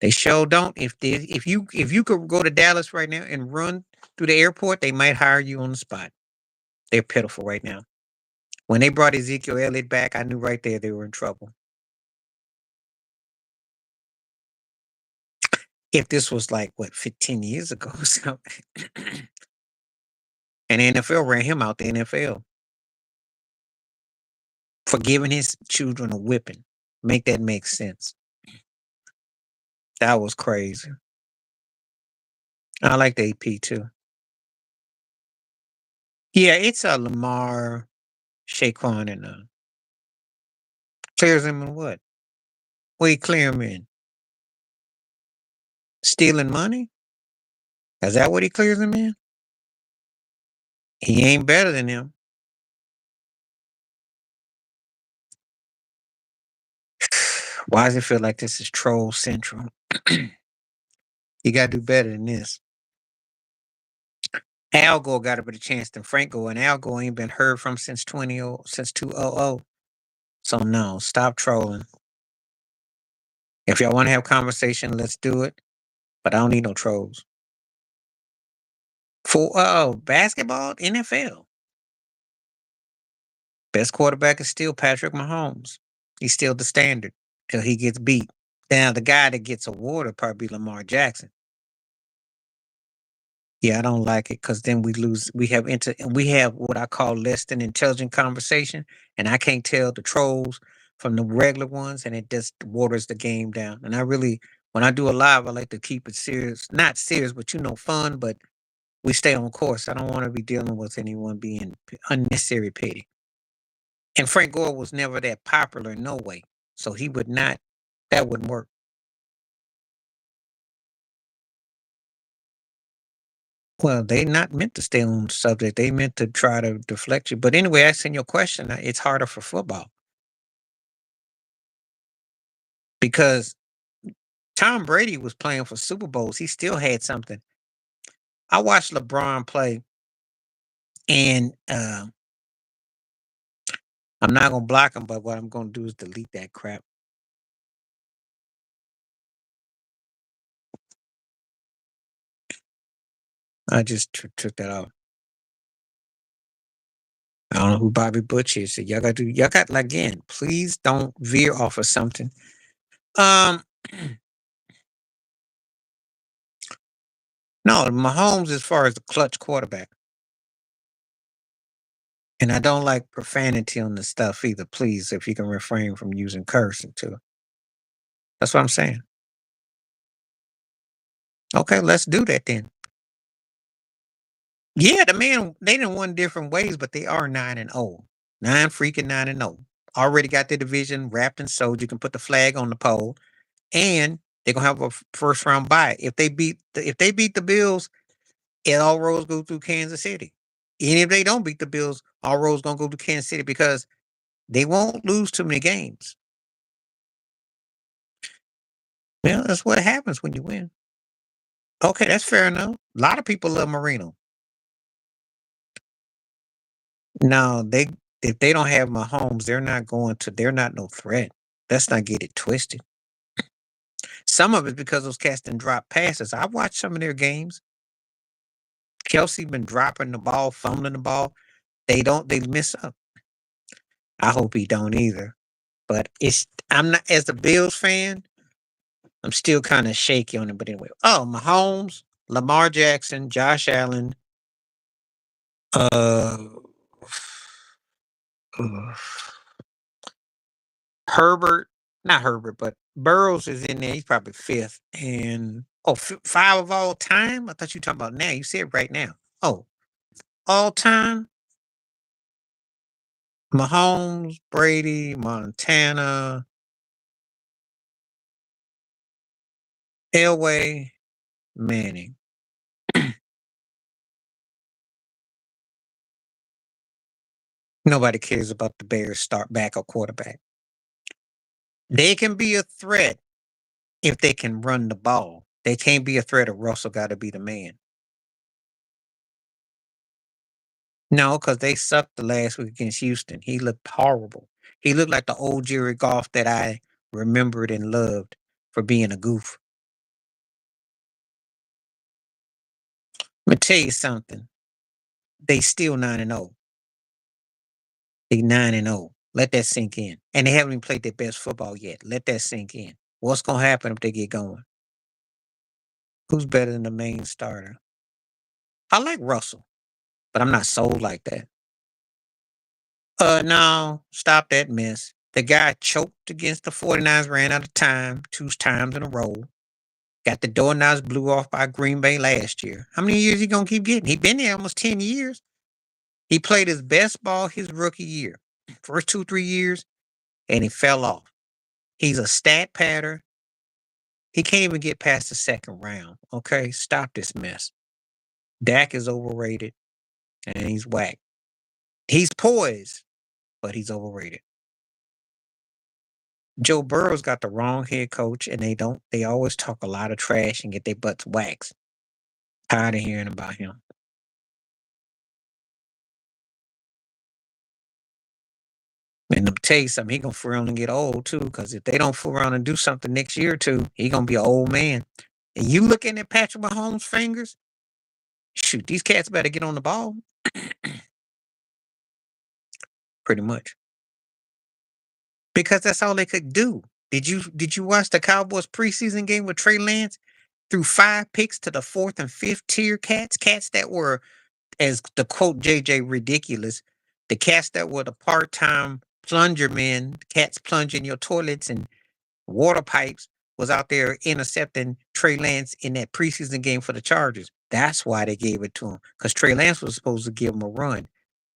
S1: They sure don't. If you could go to Dallas right now and run through the airport, they might hire you on the spot. They're pitiful right now. When they brought Ezekiel Elliott back, I knew right there they were in trouble. If this was like 15 years ago or something. And the NFL ran him out the NFL for giving his children a whipping. Make that make sense. That was crazy. I like the AP too. Yeah, it's a Lamar, Saquon, and clears him in what? What he clear him in? Stealing money? Is that what he clears him in? He ain't better than him. Why does it feel like this is troll central? You gotta do better than this. Al Gore got a better chance than Frank Gore, and Al Gore ain't been heard from since 2000. So no, stop trolling. If y'all want to have conversation, let's do it. But I don't need no trolls. For basketball, NFL. Best quarterback is still Patrick Mahomes. He's still the standard till he gets beat. Now the guy that gets awarded will probably be Lamar Jackson. Yeah, I don't like it because then we lose. We have what I call less than intelligent conversation, and I can't tell the trolls from the regular ones, and it just waters the game down. And when I do a live, I like to keep it serious, not serious, but fun. But we stay on course. I don't want to be dealing with anyone being unnecessary petty. And Frank Gore was never that popular in no way. So he would not. That wouldn't work. Well, they not meant to stay on subject. They meant to try to deflect you. But anyway, asking your question, it's harder for football because Tom Brady was playing for Super Bowls. He still had something. I watched LeBron play, and I'm not gonna block him, but what I'm gonna do is delete that crap. I just took that off. I don't know who Bobby Butch is. So y'all got to y'all got like, again. Please don't veer off of something. Um, no, Mahomes as far as the clutch quarterback, and I don't like profanity on the stuff either. Please, if you can refrain from using cursing too. That's what I'm saying. Okay, let's do that then. Yeah, the man they didn't won different ways, but they are 9-0. 9-9-0. Already got their division wrapped and sold. You can put the flag on the pole, and they're gonna have a first round bye. If they beat the Bills, it all roads go through Kansas City. And if they don't beat the Bills, all roads gonna go to Kansas City because they won't lose too many games. Well, that's what happens when you win. Okay, that's fair enough. A lot of people love Marino. No, they if they don't have Mahomes, they're not no threat. Let's not get it twisted. Some of it because those cats didn't drop passes. I watched some of their games. Kelsey been dropping the ball, fumbling the ball. They miss up. I hope he don't either. But I'm not as a Bills fan, I'm still kind of shaky on it. But anyway. Oh, Mahomes, Lamar Jackson, Josh Allen, uh, uh, Herbert, not Herbert, but Burrows is in there. He's probably fifth. And five of all time? I thought you were talking about now. You said right now. Oh, all time? Mahomes, Brady, Montana, Elway, Manning. Nobody cares about the Bears start back or quarterback. They can be a threat if they can run the ball. They can't be a threat if Russell got to be the man. No, because they sucked the last week against Houston. He looked horrible. He looked like the old Jerry Goff that I remembered and loved for being a goof. Let me tell you something. They still 9-0. They 9-0. Let that sink in. And they haven't even played their best football yet. Let that sink in. What's gonna happen if they get going? Who's better than the main starter? I like Russell, but I'm not sold like that. No, stop that mess. The guy choked against the 49ers, ran out of time 2 times in a row. Got the doorknobs blew off by Green Bay last year. How many years he gonna keep getting? He been there almost 10 years. He played his best ball his rookie year. First 2, 3 years, and he fell off. He's a stat patter. He can't even get past the second round. Okay, stop this mess. Dak is overrated and he's whack. He's poised, but he's overrated. Joe Burrow's got the wrong head coach, and they always talk a lot of trash and get their butts waxed. Tired of hearing about him. And to tell you something, he gonna fool around and get old too. Because if they don't fool around and do something next year or two, he gonna be an old man. And you looking at Patrick Mahomes' fingers? Shoot, these cats better get on the ball. Pretty much. Because that's all they could do. Did you watch the Cowboys preseason game with Trey Lance? Threw 5 picks to the fourth and fifth tier cats that were, as the quote JJ, ridiculous. The cats that were the part-time plunger men, cats plunging your toilets and water pipes, was out there intercepting Trey Lance in that preseason game for the Chargers. That's why they gave it to him, because Trey Lance was supposed to give him a run.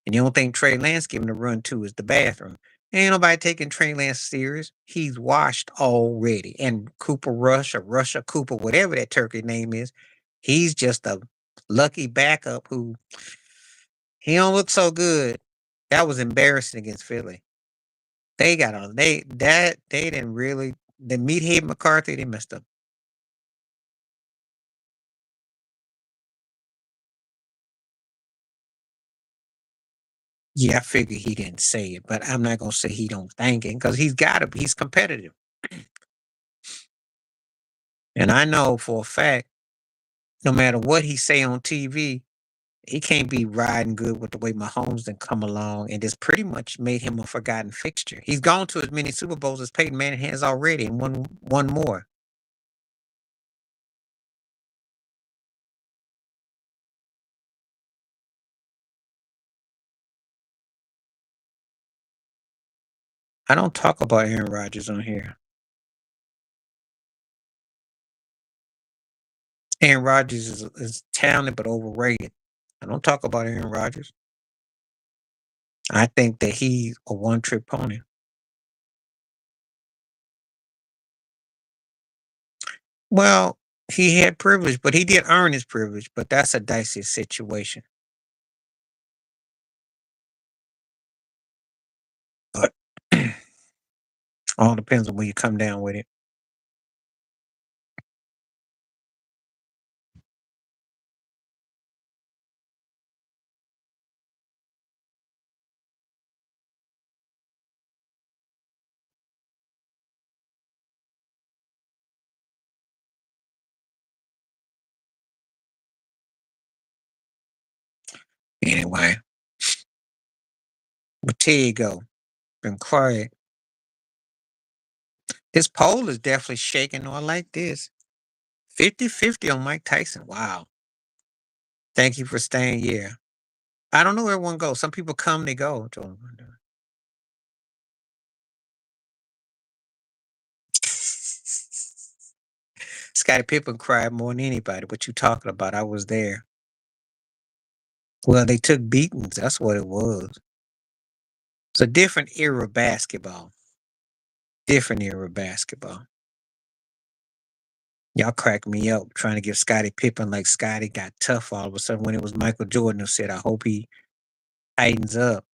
S1: And the only thing Trey Lance giving a run to is the bathroom. Ain't nobody taking Trey Lance serious. He's washed already. And Cooper Rush or Russia Cooper, whatever that turkey name is, he's just a lucky backup who he don't look so good. That was embarrassing against Philly. They got on they didn't really the meathead McCarthy, they messed up. Yeah, I figured he didn't say it, but I'm not gonna say he don't think it because he's got to. He's competitive, and I know for a fact, no matter what he say on TV, he can't be riding good with the way Mahomes then come along and just pretty much made him a forgotten fixture. He's gone to as many Super Bowls as Peyton Manning has already, and one more. I don't talk about Aaron Rodgers on here. Aaron Rodgers is talented but overrated. I don't talk about Aaron Rodgers. I think that he's a one trick pony. Well, he had privilege, but he did earn his privilege, but that's a dicey situation. But all depends on where you come down with it. Anyway, but there you go. Been quiet. This poll is definitely shaking. Oh, I like this. 50-50 on Mike Tyson. Wow. Thank you for staying. Yeah. I don't know where everyone goes. Some people come, they go. Scottie Pippen cried more than anybody. What you talking about? I was there. Well, they took beatings. That's what it was. It's a different era of basketball. Different era of basketball. Y'all crack me up trying to give Scottie Pippen like Scottie got tough all of a sudden when it was Michael Jordan who said, I hope he tightens up.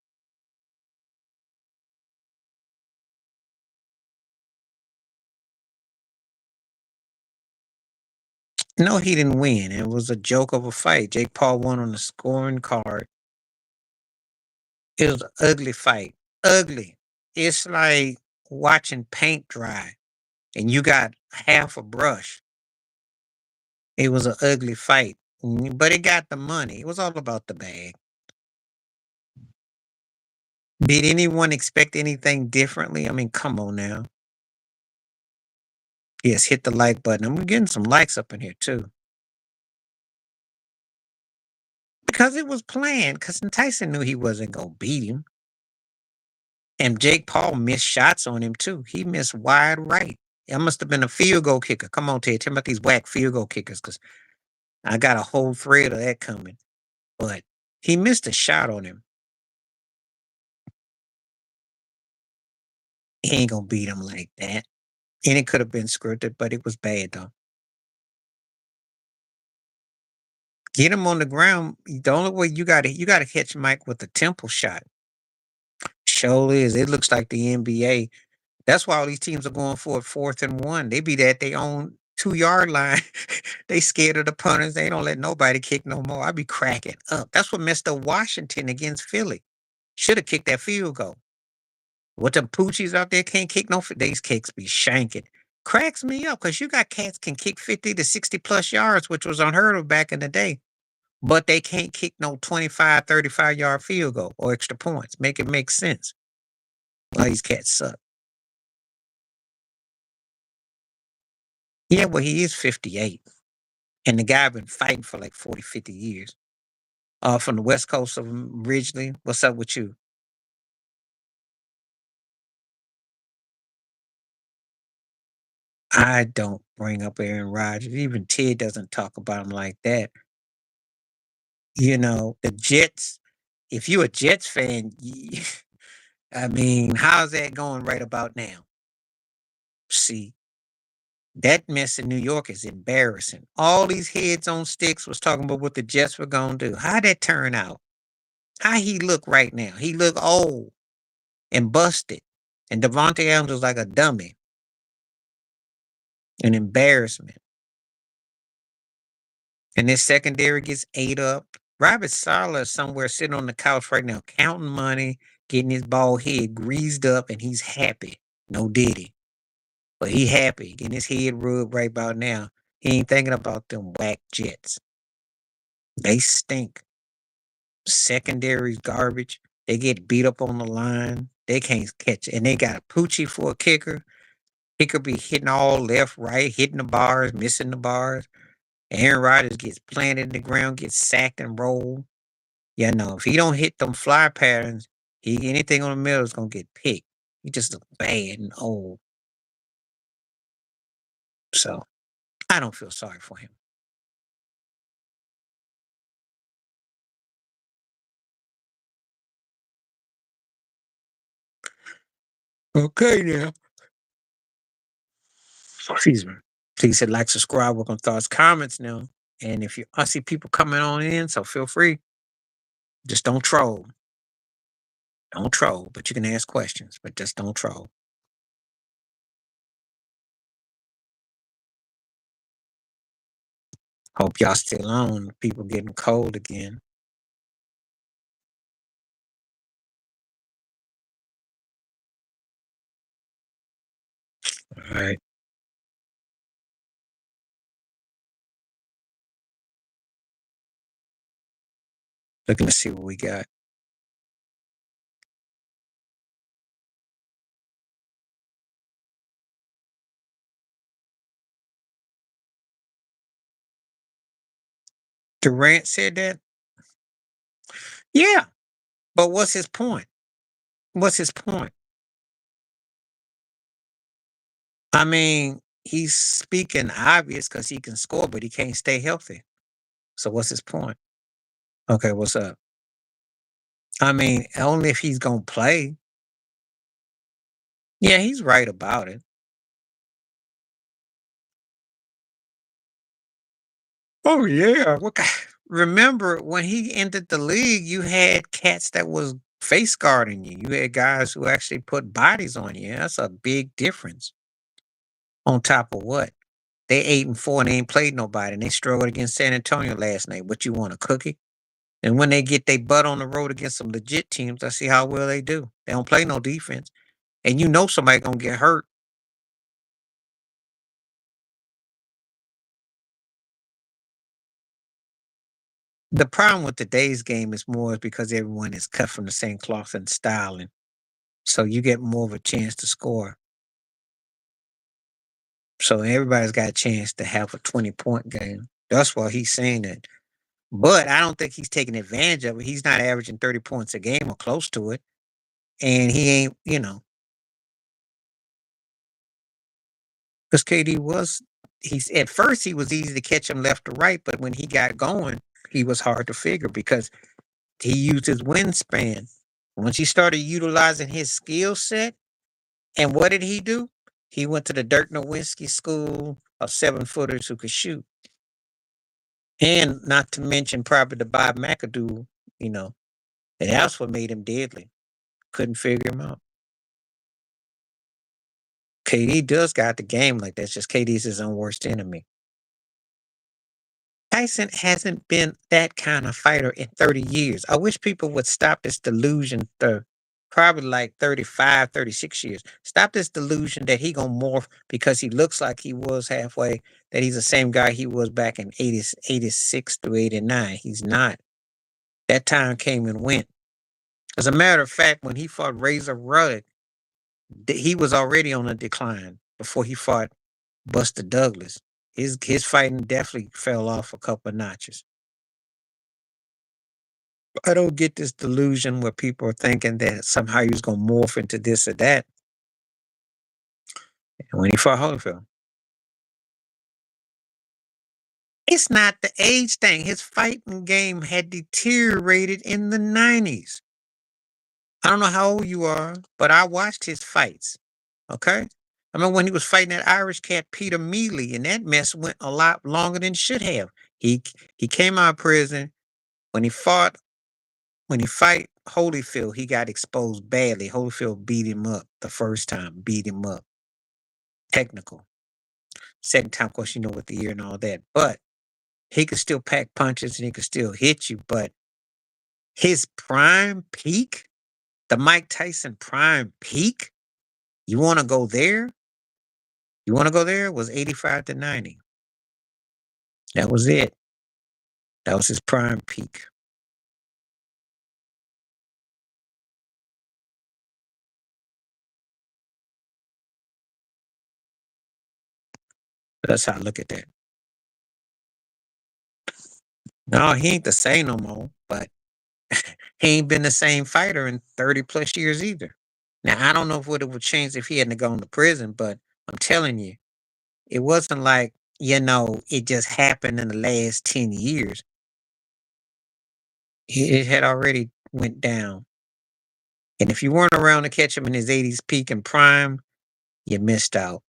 S1: No, he didn't win. It was a joke of a fight. Jake Paul won on the scoring card. It was an ugly fight. Ugly. It's like watching paint dry and you got half a brush. It was an ugly fight. But it got the money. It was all about the bag. Did anyone expect anything differently? I mean, come on now. Yes, hit the like button. I'm getting some likes up in here too. Because it was planned, because Tyson knew he wasn't gonna beat him. And Jake Paul missed shots on him too. He missed wide right. It must have been a field goal kicker. Come on, Ted. Tell me about these whack field goal kickers, because I got a whole thread of that coming. But he missed a shot on him. He ain't gonna beat him like that. And it could have been scripted, but it was bad though. Get him on the ground. The only way you gotta catch Mike with a temple shot. Surely is. It looks like the NBA. That's why all these teams are going for it 4th and 1. They be at their own 2-yard line. They scared of the punters. They don't let nobody kick no more. I be cracking up. That's what messed up Washington against Philly. Should have kicked that field goal. What them poochies out there can't kick no these kicks be shanking. Cracks me up because you got cats can kick 50 to 60 plus yards, which was unheard of back in the day. But they can't kick no 25, 35-yard field goal or extra points. Make it make sense. All these cats suck. Yeah, well, he is 58. And the guy been fighting for like 40, 50 years. From the West Coast of originally. What's up with you? I don't bring up Aaron Rodgers. Even Ted doesn't talk about him like that. You know, the Jets, if you're a Jets fan, I mean, how's that going right about now? See, that mess in New York is embarrassing. All these heads on sticks was talking about what the Jets were gonna do. How'd that turn out? How he look right now? He look old and busted. And Devontae Adams was like a dummy, an embarrassment. And this secondary gets ate up. Robert Sala is somewhere sitting on the couch right now, counting money, getting his bald head greased up, and he's happy. No diddy. But he happy, getting his head rubbed right about now. He ain't thinking about them whack Jets. They stink. Secondary's garbage. They get beat up on the line. They can't catch it. And they got a Poochie for a kicker. Kicker be hitting all left, right, hitting the bars, missing the bars. Aaron Rodgers gets planted in the ground, gets sacked and rolled. Yeah, no, if he don't hit them fly patterns, he anything on the middle is gonna get picked. He just look bad and old. So I don't feel sorry for him. Okay now. Excuse me. Please hit like, subscribe, welcome thoughts, comments now. And if you I see people coming on in, so feel free. Just don't troll. Don't troll, but you can ask questions, but just don't troll. Hope y'all still on. People getting cold again. All right. Looking to see what we got. Durant said that? Yeah. But what's his point? What's his point? I mean, he's speaking obvious because he can score, but he can't stay healthy. So what's his point? Okay, what's up? I mean, only if he's gonna play. Yeah, he's right about it. Oh yeah. Remember when he entered the league, you had cats that was face guarding you. You had guys who actually put bodies on you. That's a big difference. On top of what? They 8-4 and they ain't played nobody and they struggled against San Antonio last night. What you want, a cookie? And when they get their butt on the road against some legit teams, I see how well they do. They don't play no defense. And you know somebody gonna get hurt. The problem with today's game is more is because everyone is cut from the same cloth and styling. So you get more of a chance to score. So everybody's got a chance to have a 20-point game. That's why he's saying that. But I don't think he's taking advantage of it. He's not averaging 30 points a game or close to it. And he ain't, because KD was he's at first he was easy to catch him left or right, but when he got going, he was hard to figure because he used his wingspan. Once he started utilizing his skill set, and what did he do? He went to the Dirk Nowitzki school of 7-footers who could shoot. And not to mention probably the Bob McAdoo, you know, and that's what made him deadly. Couldn't figure him out. KD does got the game like that. It's just KD's his own worst enemy. Tyson hasn't been that kind of fighter in 30 years. I wish people would stop this delusion probably like 35, 36 years. Stop this delusion that he gonna morph because he looks like he was halfway, that he's the same guy he was back in 80, 86 through 89. He's not. That time came and went. As a matter of fact, when he fought Razor Ruddock, he was already on a decline before he fought Buster Douglas. His fighting definitely fell off a couple of notches. I don't get this delusion where people are thinking that somehow he was going to morph into this or that. And when he fought Holyfield, it's not the age thing. His fighting game had deteriorated in the 90s. I don't know how old you are, but I watched his fights. Okay. I remember when he was fighting that Irish cat Peter Mealy, and that mess went a lot longer than it should have. He came out of prison when he fought when he fight Holyfield. He got exposed badly. Holyfield beat him up the first time, beat him up, technical. Second time, of course, you know, with the ear and all that. But he could still pack punches and he could still hit you. But his prime peak, the Mike Tyson prime peak, you want to go there? You want to go there? Was 85 to 90. That was it. That was his prime peak. That's how I look at that. No, he ain't the same no more, but he ain't been the same fighter in 30 plus years either. Now, I don't know if what it would change if he hadn't gone to prison, but I'm telling you, it wasn't like, you know, it just happened in the last 10 years. It had already went down. And if you weren't around to catch him in his 80s peak and prime, you missed out.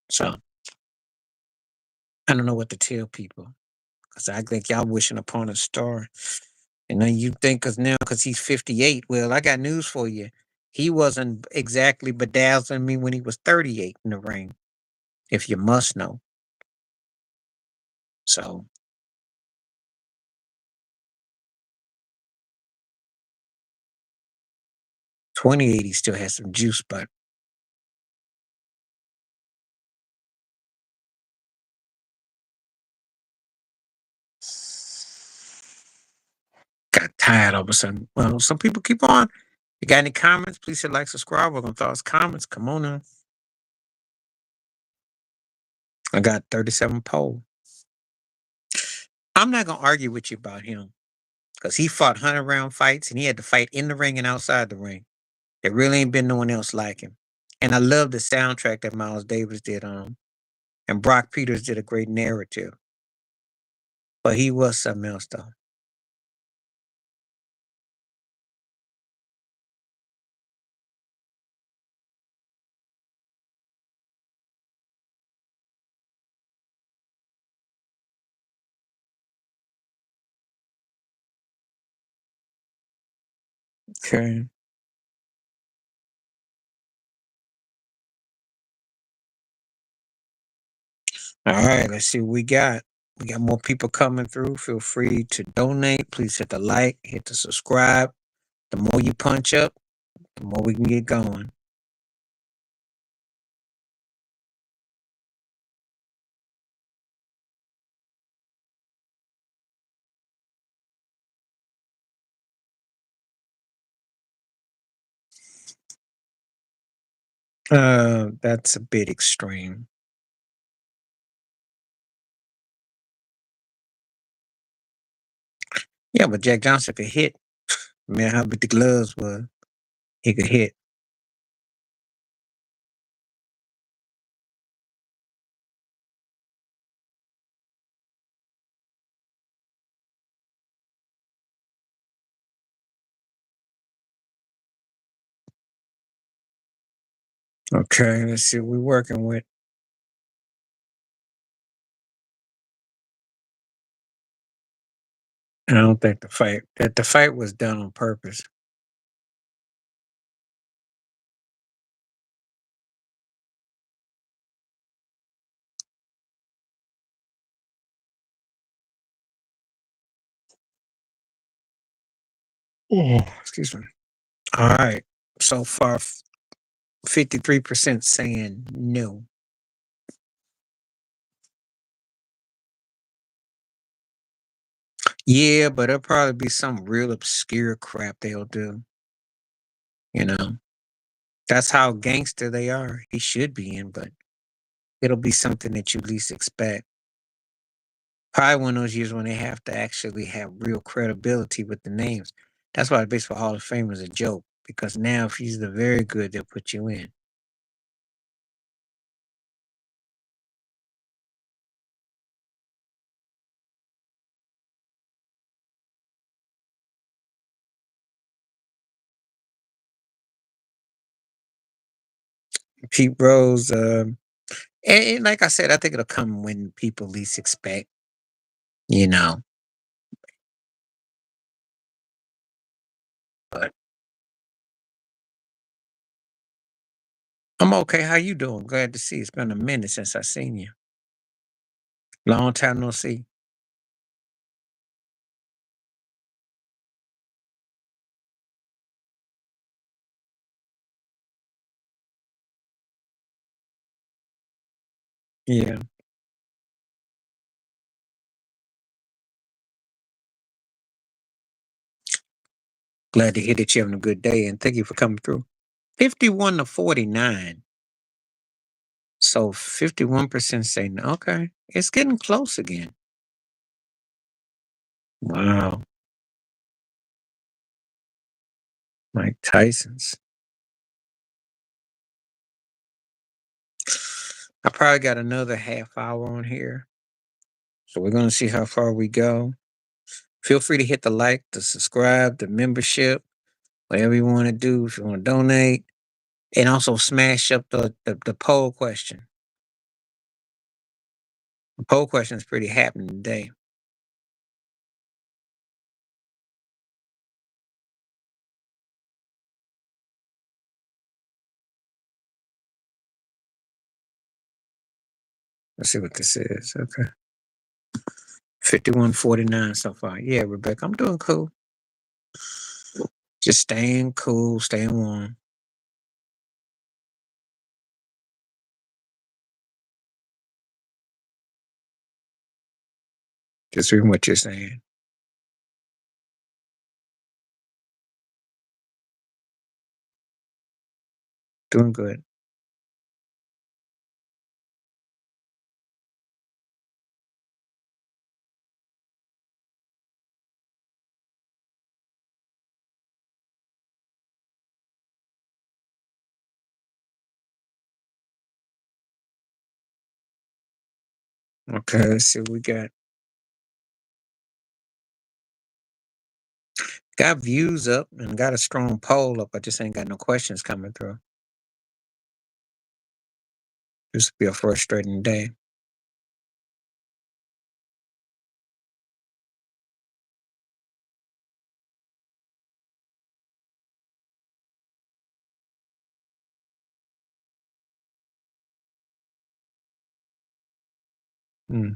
S1: So I don't know what to tell people because I think y'all wishing upon a star. And then you think because now, because he's 58, well, I got news for you. He wasn't exactly bedazzling me when he was 38 in the ring, if you must know. So 28, he still has some juice, but got tired all of a sudden. Well, some people keep on. You got any comments? Please hit like, subscribe. Welcome thoughts, comments. Come on now. I got 37 poll. I'm not gonna argue with you about him because he fought 100 round fights and he had to fight in the ring and outside the ring. There really ain't been no one else like him. And I love the soundtrack that Miles Davis did on him. And Brock Peters did a great narrative. But he was something else though. Okay. All right, let's see what we got. We got more people coming through. Feel free to donate. Please hit the like, hit the subscribe. The more you punch up, the more we can get going. That's a bit extreme. Yeah, but Jack Johnson could hit. Man, how big the gloves were. He could hit. Okay, let's see what we're working with. I don't think the fight was done on purpose. Oh, excuse me. All right. So far, 53% saying no. Yeah, but it'll probably be some real obscure crap they'll do. You know, that's how gangster they are. He should be in, but it'll be something that you least expect. Probably one of those years when they have to actually have real credibility with the names. That's why the Baseball Hall of Fame is a joke because now if he's the very good, they'll put you in. Pete Rose, and like I said, I think it'll come when people least expect, you know. But I'm okay. How you doing? Glad to see you. It's been a minute since I seen you. Long time no see. Yeah. Glad to hear that you're having a good day and thank you for coming through. 51 to 49. So 51% say no. Okay. It's getting close again. Wow. Mike Tyson's. I probably got another half hour on here. So we're going to see how far we go. Feel free to hit the like, the subscribe, the membership, whatever you want to do. If you want to donate, and also smash up the poll question. The poll question is pretty happening today. Let's see what this is. Okay. 51-49 so far. Yeah, Rebecca, I'm doing cool. Just staying cool, staying warm. Just reading what you're saying. Doing good. Okay, let's see what we got. Got views up and got a strong poll up. I just ain't got no questions coming through. This will be a frustrating day. Hmm.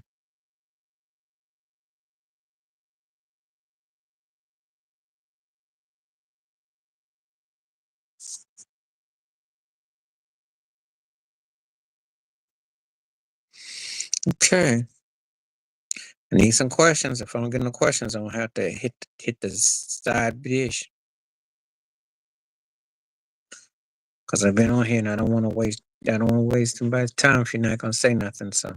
S1: Okay. I need some questions. If I don't get no questions, I'm gonna have to hit the side dish. Cause I've been on here and I don't want to waste. I don't want to waste somebody's time if you're not gonna say nothing. So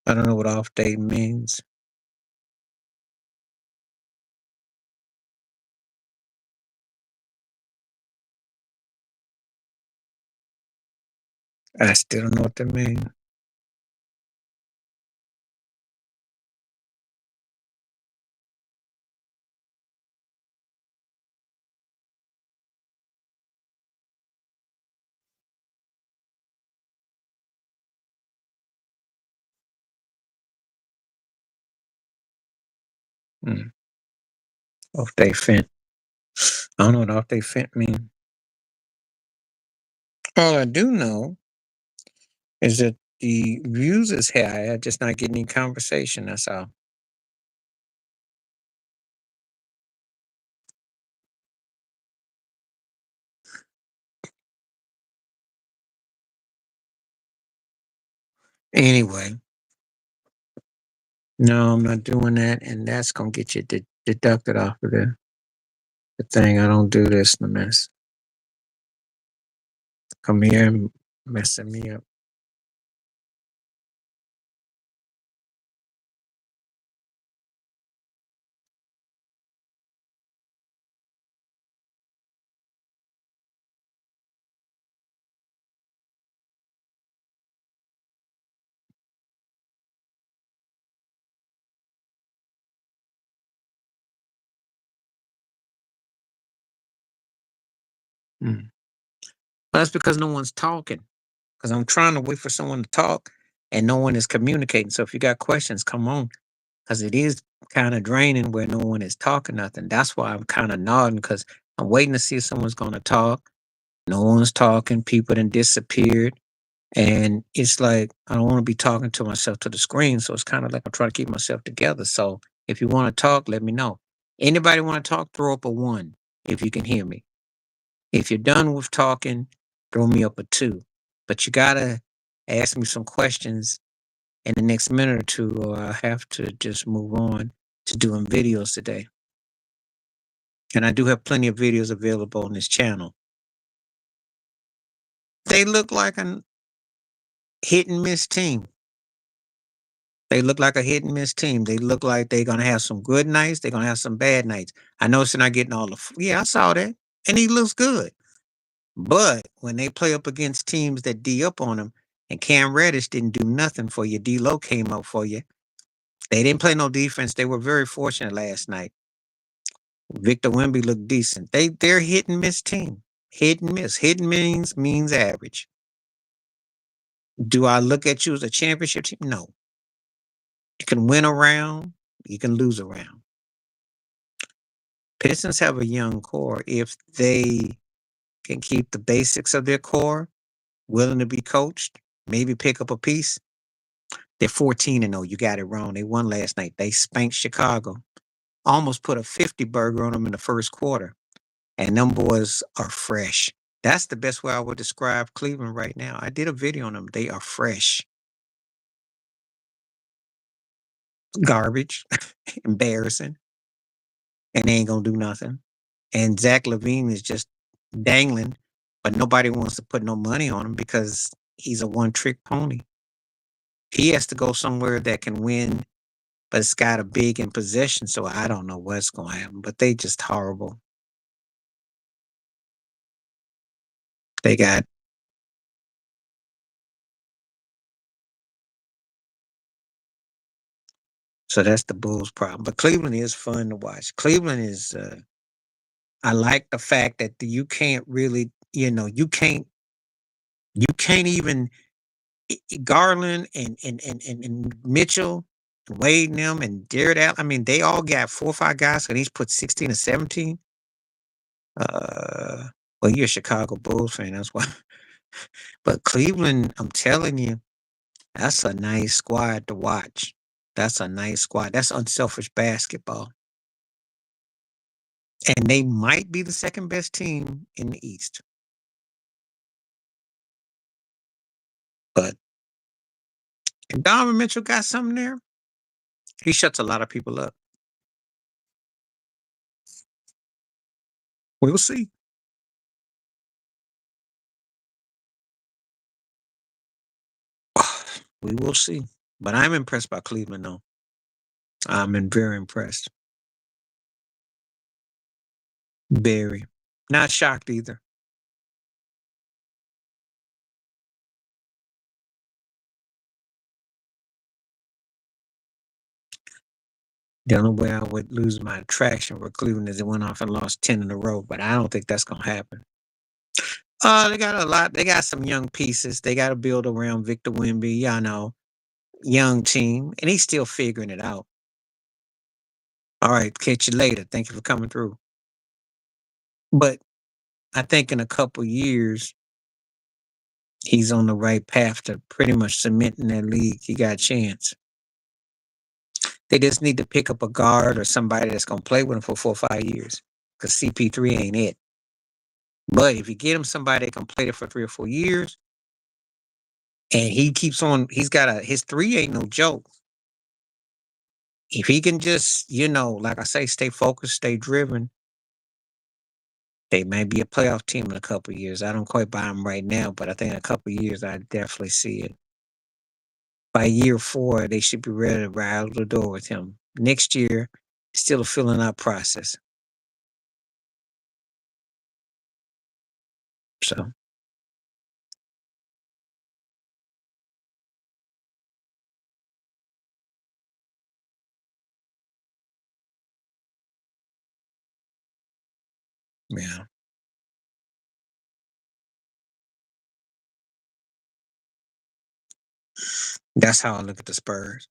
S1: I don't know what off day means. I still don't know what that means. Mm. Off day fent. I don't know what off day fent means. All I do know is that the views is high. I just not getting any conversation. That's all. Anyway, no, I'm not doing that, and that's gonna get you deducted off of the thing. I don't do this in a mess. Come here and messing me up. Mm. Well, that's because no one's talking. Because I'm trying to wait for someone to talk, and no one is communicating. So if you got questions, come on, because it is kind of draining where no one is talking nothing. That's why I'm kind of nodding because I'm waiting to see if someone's going to talk. No one's talking. People done disappeared. And it's like I don't want to be talking to myself to the screen. So it's kind of like I'm trying to keep myself together. So if you want to talk, let me know. Anybody want to talk, throw up a one if you can hear me. If you're done with talking, throw me up a two. But you gotta ask me some questions in the next minute or two, or I have to just move on to doing videos today. And I do have plenty of videos available on this channel. They look like a hit and miss team. They look like a hit and miss team. They look like they're gonna have some good nights. They're gonna have some bad nights. I know they're not getting all the. Yeah, I saw that, and he looks good. But when they play up against teams that D up on them, and Cam Reddish didn't do nothing for you, D-Lo came up for you. They didn't play no defense. They were very fortunate last night. Victor Wemby looked decent. They're hit and miss team. Hit and miss. Hit means average. Do I look at you as a championship team? No. You can win around, you can lose around. Pistons have a young core. If they can keep the basics of their core, willing to be coached, maybe pick up a piece. They're 14 and 0. You got it wrong. They won last night. They spanked Chicago. Almost put a 50 burger on them in the first quarter. And them boys are fresh. That's the best way I would describe Cleveland right now. I did a video on them. They are fresh. Garbage. Embarrassing. And they ain't gonna do nothing. And Zach Levine is just dangling, but nobody wants to put no money on him because he's a one-trick pony. He has to go somewhere that can win, but it's got a big in possession. So I don't know what's going to happen. But they just horrible. They got so that's the Bulls' problem. But Cleveland is fun to watch. Cleveland is. I like the fact that you can't really, you can't even Garland and Mitchell and Wade and them and Jared Allen. I mean, they all got 4 or 5 guys, and he's put 16 or 17. Well, you're a Chicago Bulls fan, that's why. But Cleveland, I'm telling you, that's a nice squad to watch. That's a nice squad. That's unselfish basketball. And they might be the second best team in the East. But if Donovan Mitchell got something there, he shuts a lot of people up. We'll see. We will see. But I'm impressed by Cleveland, though. Very impressed. Very. Not shocked either. The only way I would lose my attraction for Cleveland is it went off and lost 10 in a row, but I don't think that's going to happen. They got a lot. They got some young pieces. They got to build around Victor Wemby. Y'all know, young team, and he's still figuring it out. All right, catch you later. Thank you for coming through. But I think in a couple years, he's on the right path to pretty much cementing that league. He got a chance. They just need to pick up a guard or somebody that's going to play with him for 4 or 5 years because CP3 ain't it. But if you get him somebody that can play there for 3 or 4 years, and he keeps on, his three ain't no joke. If he can just, like I say, stay focused, stay driven, they may be a playoff team in a couple of years. I don't quite buy him right now, but I think in a couple of years, I definitely see it. By year 4, they should be ready to ride out the door with him. Next year, still a filling out process. So, yeah. That's how I look at the Spurs.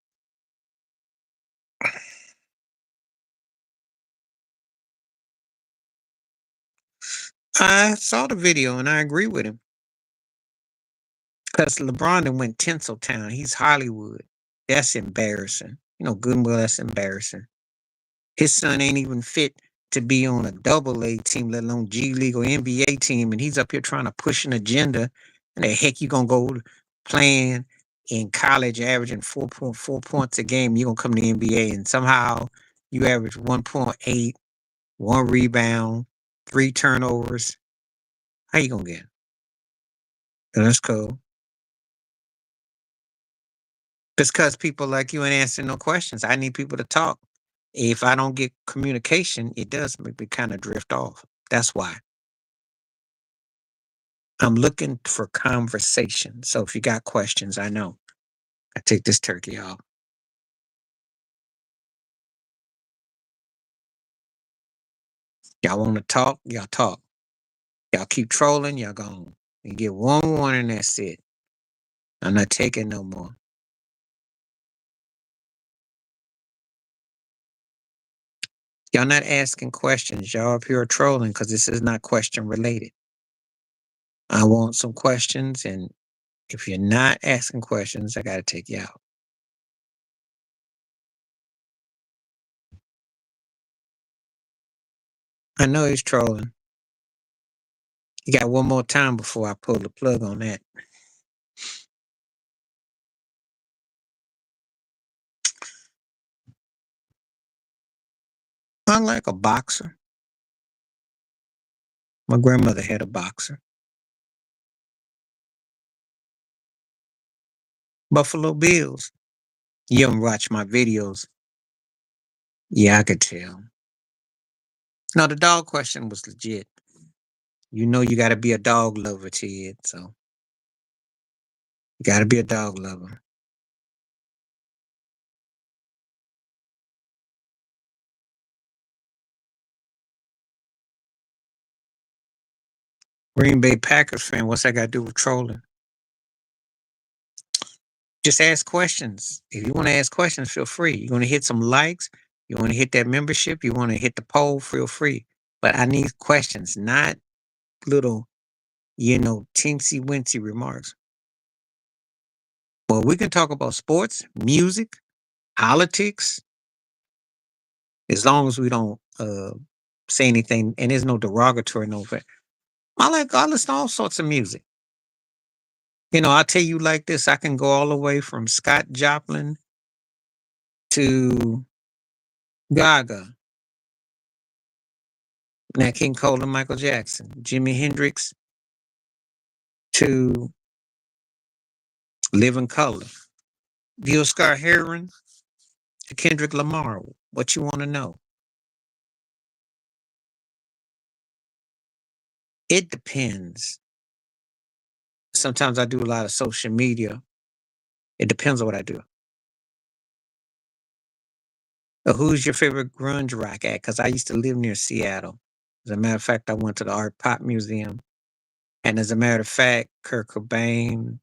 S1: I saw the video and I agree with him because LeBron done went Tinseltown. He's Hollywood. That's embarrassing. Good and well, that's embarrassing. His son ain't even fit to be on a double A team, let alone G League or NBA team, and he's up here trying to push an agenda. And the heck you gonna go playing in college, averaging 4.4 points a game? You gonna come to the NBA and somehow you average 1.8, one rebound, three turnovers. How you gonna get it? That's cool. Just because people like you ain't answering no questions. I need people to talk. If I don't get communication, it does make me kind of drift off. That's why. I'm looking for conversation. So if you got questions, I know. I take this turkey off. Y'all want to talk? Y'all talk. Y'all keep trolling, y'all gone. You get one warning, that's it. I'm not taking no more. Y'all not asking questions. Y'all up here trolling because this is not question related. I want some questions, and if you're not asking questions, I got to take you out. I know he's trolling. You got one more time before I pull the plug on that. I like a boxer. My grandmother had a boxer. Buffalo Bills. You haven't watched my videos. Yeah, I could tell. No, the dog question was legit. You got to be a dog lover, Ted. So you got to be a dog lover. Green Bay Packers fan, what's that got to do with trolling? Just ask questions. If you want to ask questions, feel free. You want to hit some likes? You want to hit that membership? You want to hit the poll? Feel free. But I need questions, not little, teensy wincy remarks. Well, we can talk about sports, music, politics, as long as we don't say anything, and there's no derogatory, no. I listen to all sorts of music. I'll tell you like this: I can go all the way from Scott Joplin to Gaga, Nat King Cole and Michael Jackson, Jimi Hendrix to Living Color, Gil Scott Heron to Kendrick Lamar. What you want to know? It depends. Sometimes I do a lot of social media. It depends on what I do. Who's your favorite grunge rock act? Because I used to live near Seattle. As a matter of fact, I went to the Art Pop Museum. And as a matter of fact, Kurt Cobain,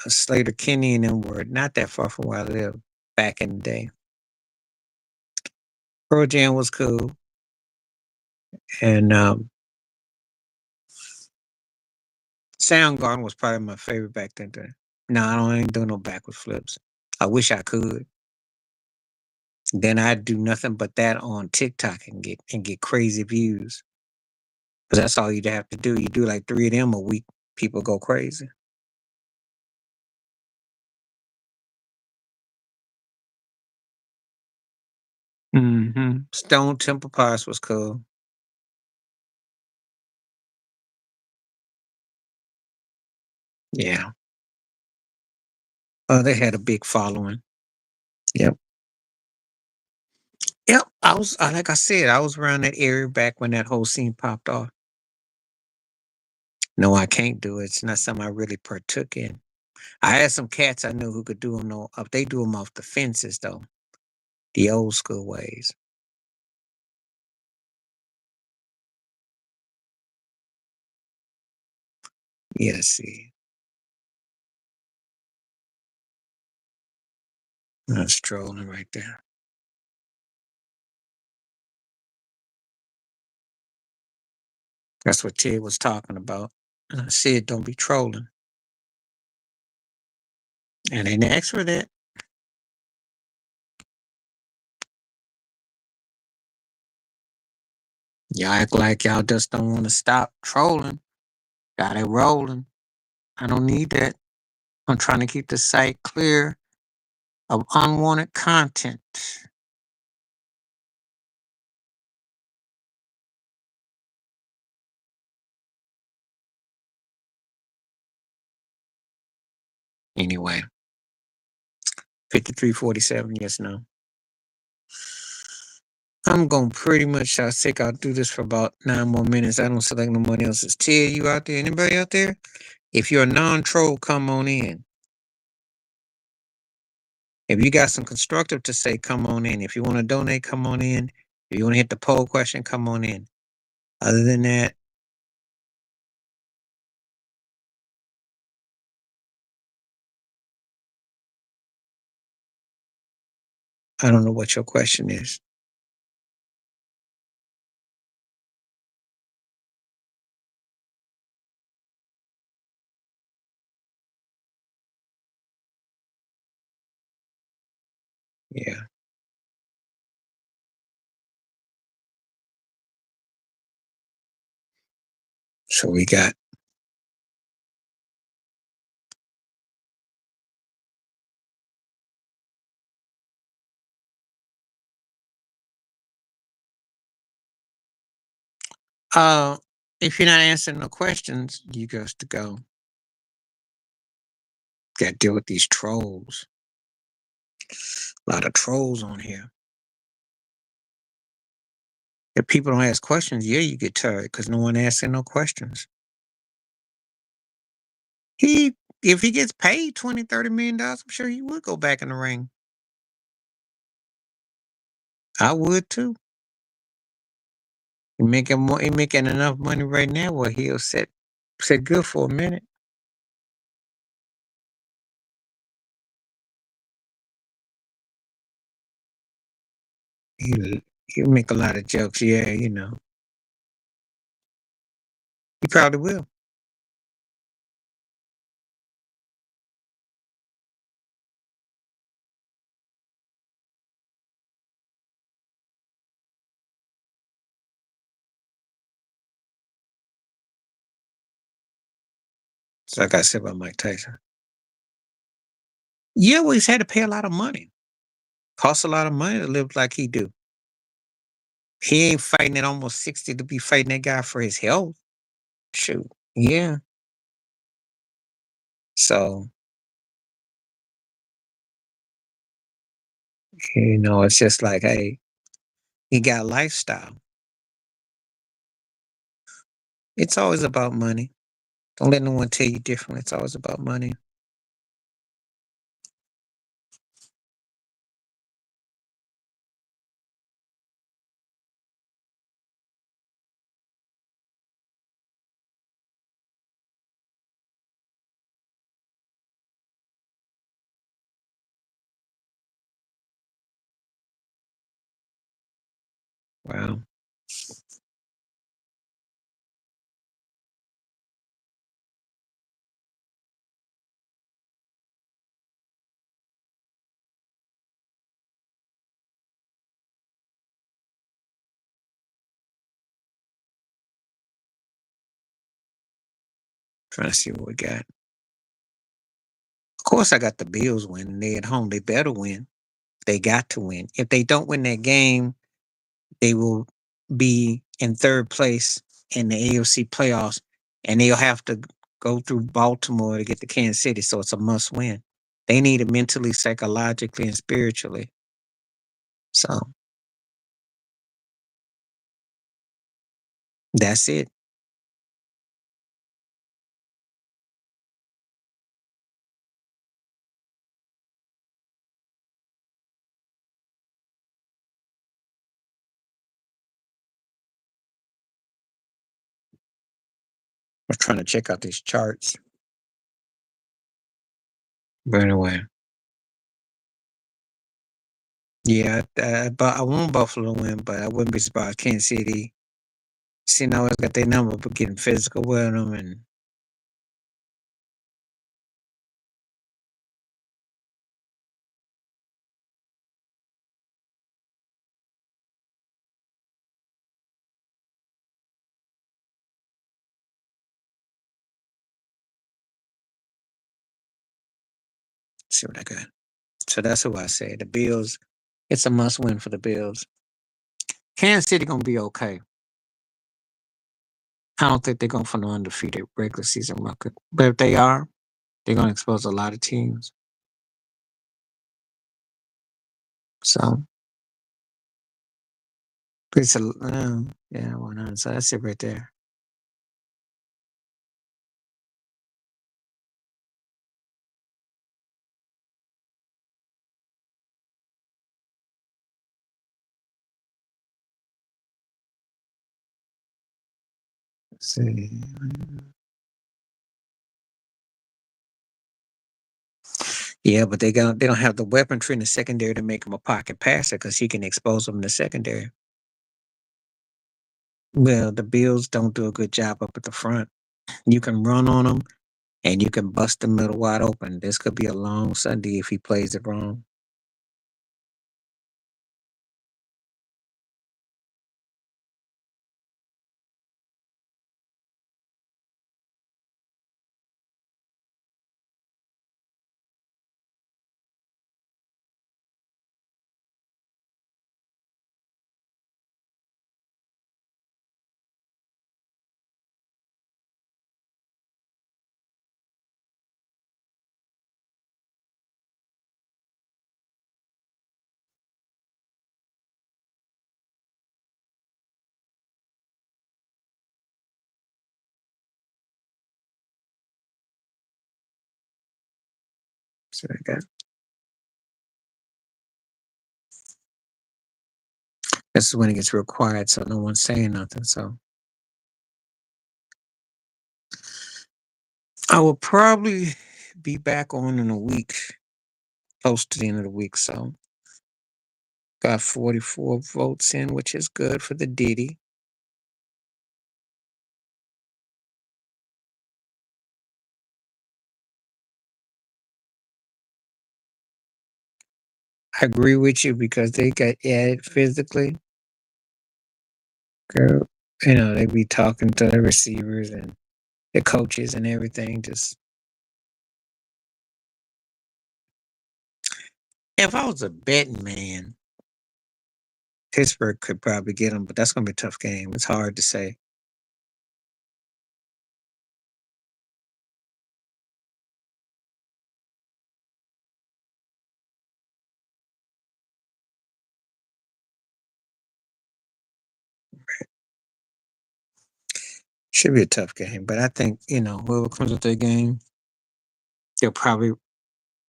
S1: Slater Kinney, and them were not that far from where I lived back in the day. Pearl Jam was cool. And Soundgarden was probably my favorite back then. No, I ain't doing no backward flips. I wish I could. Then I'd do nothing but that on TikTok and get crazy views. Because that's all you'd have to do. You do like 3 of them a week, people go crazy. Stone Temple Pilots was cool. Yeah. They had a big following. Yep. Yep. Like I said, I was around that area back when that whole scene popped off. No, I can't do it. It's not something I really partook in. I had some cats I knew who could do them. No, they do them off the fences though, the old school ways. Yeah. See. That's trolling right there. That's what Ted was talking about. And I said, don't be trolling. And they didn't ask for that. Y'all act like y'all just don't want to stop trolling. Got it rolling. I don't need that. I'm trying to keep the site clear of unwanted content. Anyway, 5347, yes, no. I'm going to pretty much, I think I'll do this for about 9 more minutes. I don't select nobody else's. Tell you out there, anybody out there? If you're a non-troll, come on in. If you got some constructive to say, come on in. If you want to donate, come on in. If you want to hit the poll question, come on in. Other than that, I don't know what your question is. Yeah. So we got uh if you're not answering no questions, you got to go. Got to deal with these trolls. A lot of trolls on here. If people don't ask questions, yeah, you get tired because no one asking no questions. He, if he gets paid 20, $30 million, I'm sure he would go back in the ring. I would too. He making enough money right now where he'll sit good for a minute. He'll make a lot of jokes. Yeah, he probably will. It's like I said about Mike Tyson. You always had to pay a lot of money. Costs a lot of money to live like he do. He ain't fighting at almost 60 to be fighting that guy for his health. Shoot. Yeah. So, it's just like, hey, he got lifestyle. It's always about money. Don't let no one tell you different. It's always about money. Wow. Trying to see what we got. Of course, I got the Bills winning. They at home. They better win. They got to win. If they don't win that game, they will be in third place in the AFC playoffs, and they'll have to go through Baltimore to get to Kansas City. So it's a must win. They need it mentally, psychologically, and spiritually. So that's it. I'm trying to check out these charts. But anyway, Yeah, but I want Buffalo to win, but I wouldn't be surprised. Kansas City, seeing always got their number, but getting physical with them and see what I got. So that's who I say. The Bills, it's a must win for the Bills. Kansas City gonna be okay. I don't think they're going for no undefeated regular season record. But if they are, they're gonna expose a lot of teams. So it's a yeah, why not? So that's it right there. Let's see. Yeah, but they don't have the weaponry in the secondary to make him a pocket passer because he can expose them in the secondary. Well, the Bills don't do a good job up at the front. You can run on them and you can bust the middle wide open. This could be a long Sunday if he plays it wrong. So I got this is when it gets real quiet, so no one's saying nothing. So I will probably be back on in a week, close to the end of the week. So got 44 votes in, which is good for the Diddy. I agree with you because they got added physically. Girl, they be talking to the receivers and the coaches and everything. Just if I was a betting man, Pittsburgh could probably get them, but that's gonna be a tough game. It's hard to say. Should be a tough game, but I think whoever comes with that game, they'll probably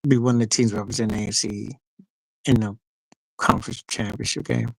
S1: be one of the teams representing AFC in the conference championship game.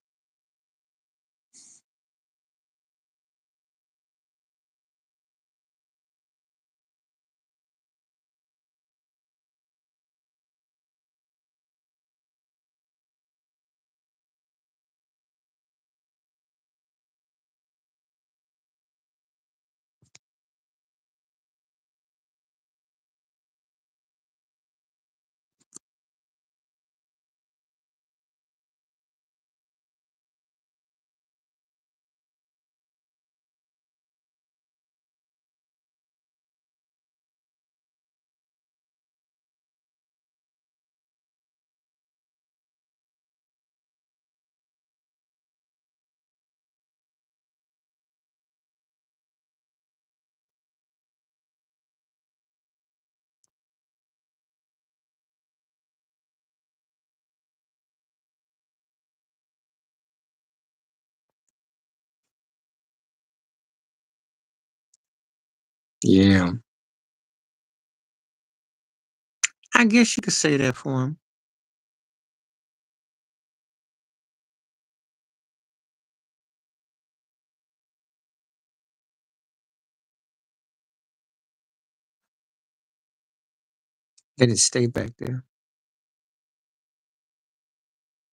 S1: Yeah, I guess you could say that for him. Let it stay back there.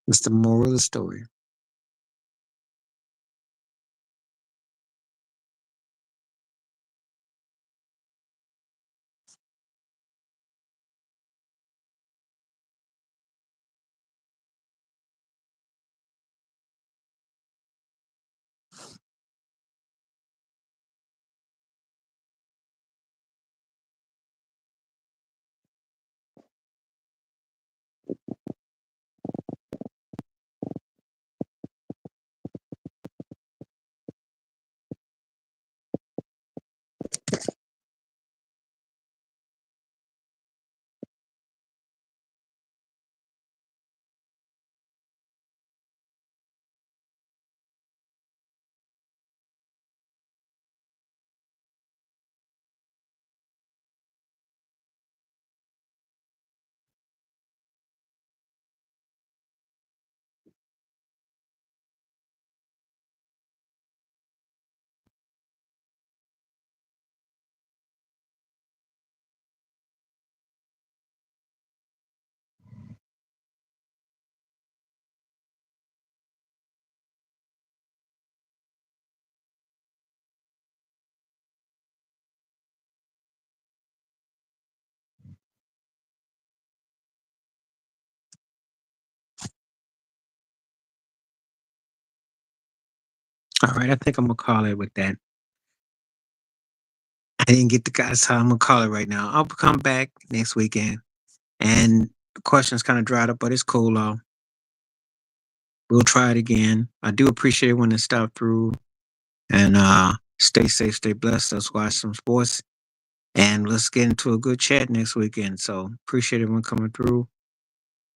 S1: It's the moral of the story. All right, I think I'm gonna call it with that. I didn't get the guys, so I'm gonna call it right now. I'll come back next weekend, and the questions kind of dried up, but it's cool. We'll try it again. I do appreciate when it stopped through, and stay safe, stay blessed. Let's watch some sports, and let's get into a good chat next weekend. So appreciate everyone coming through,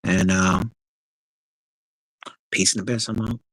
S1: and peace and the best. I'm out.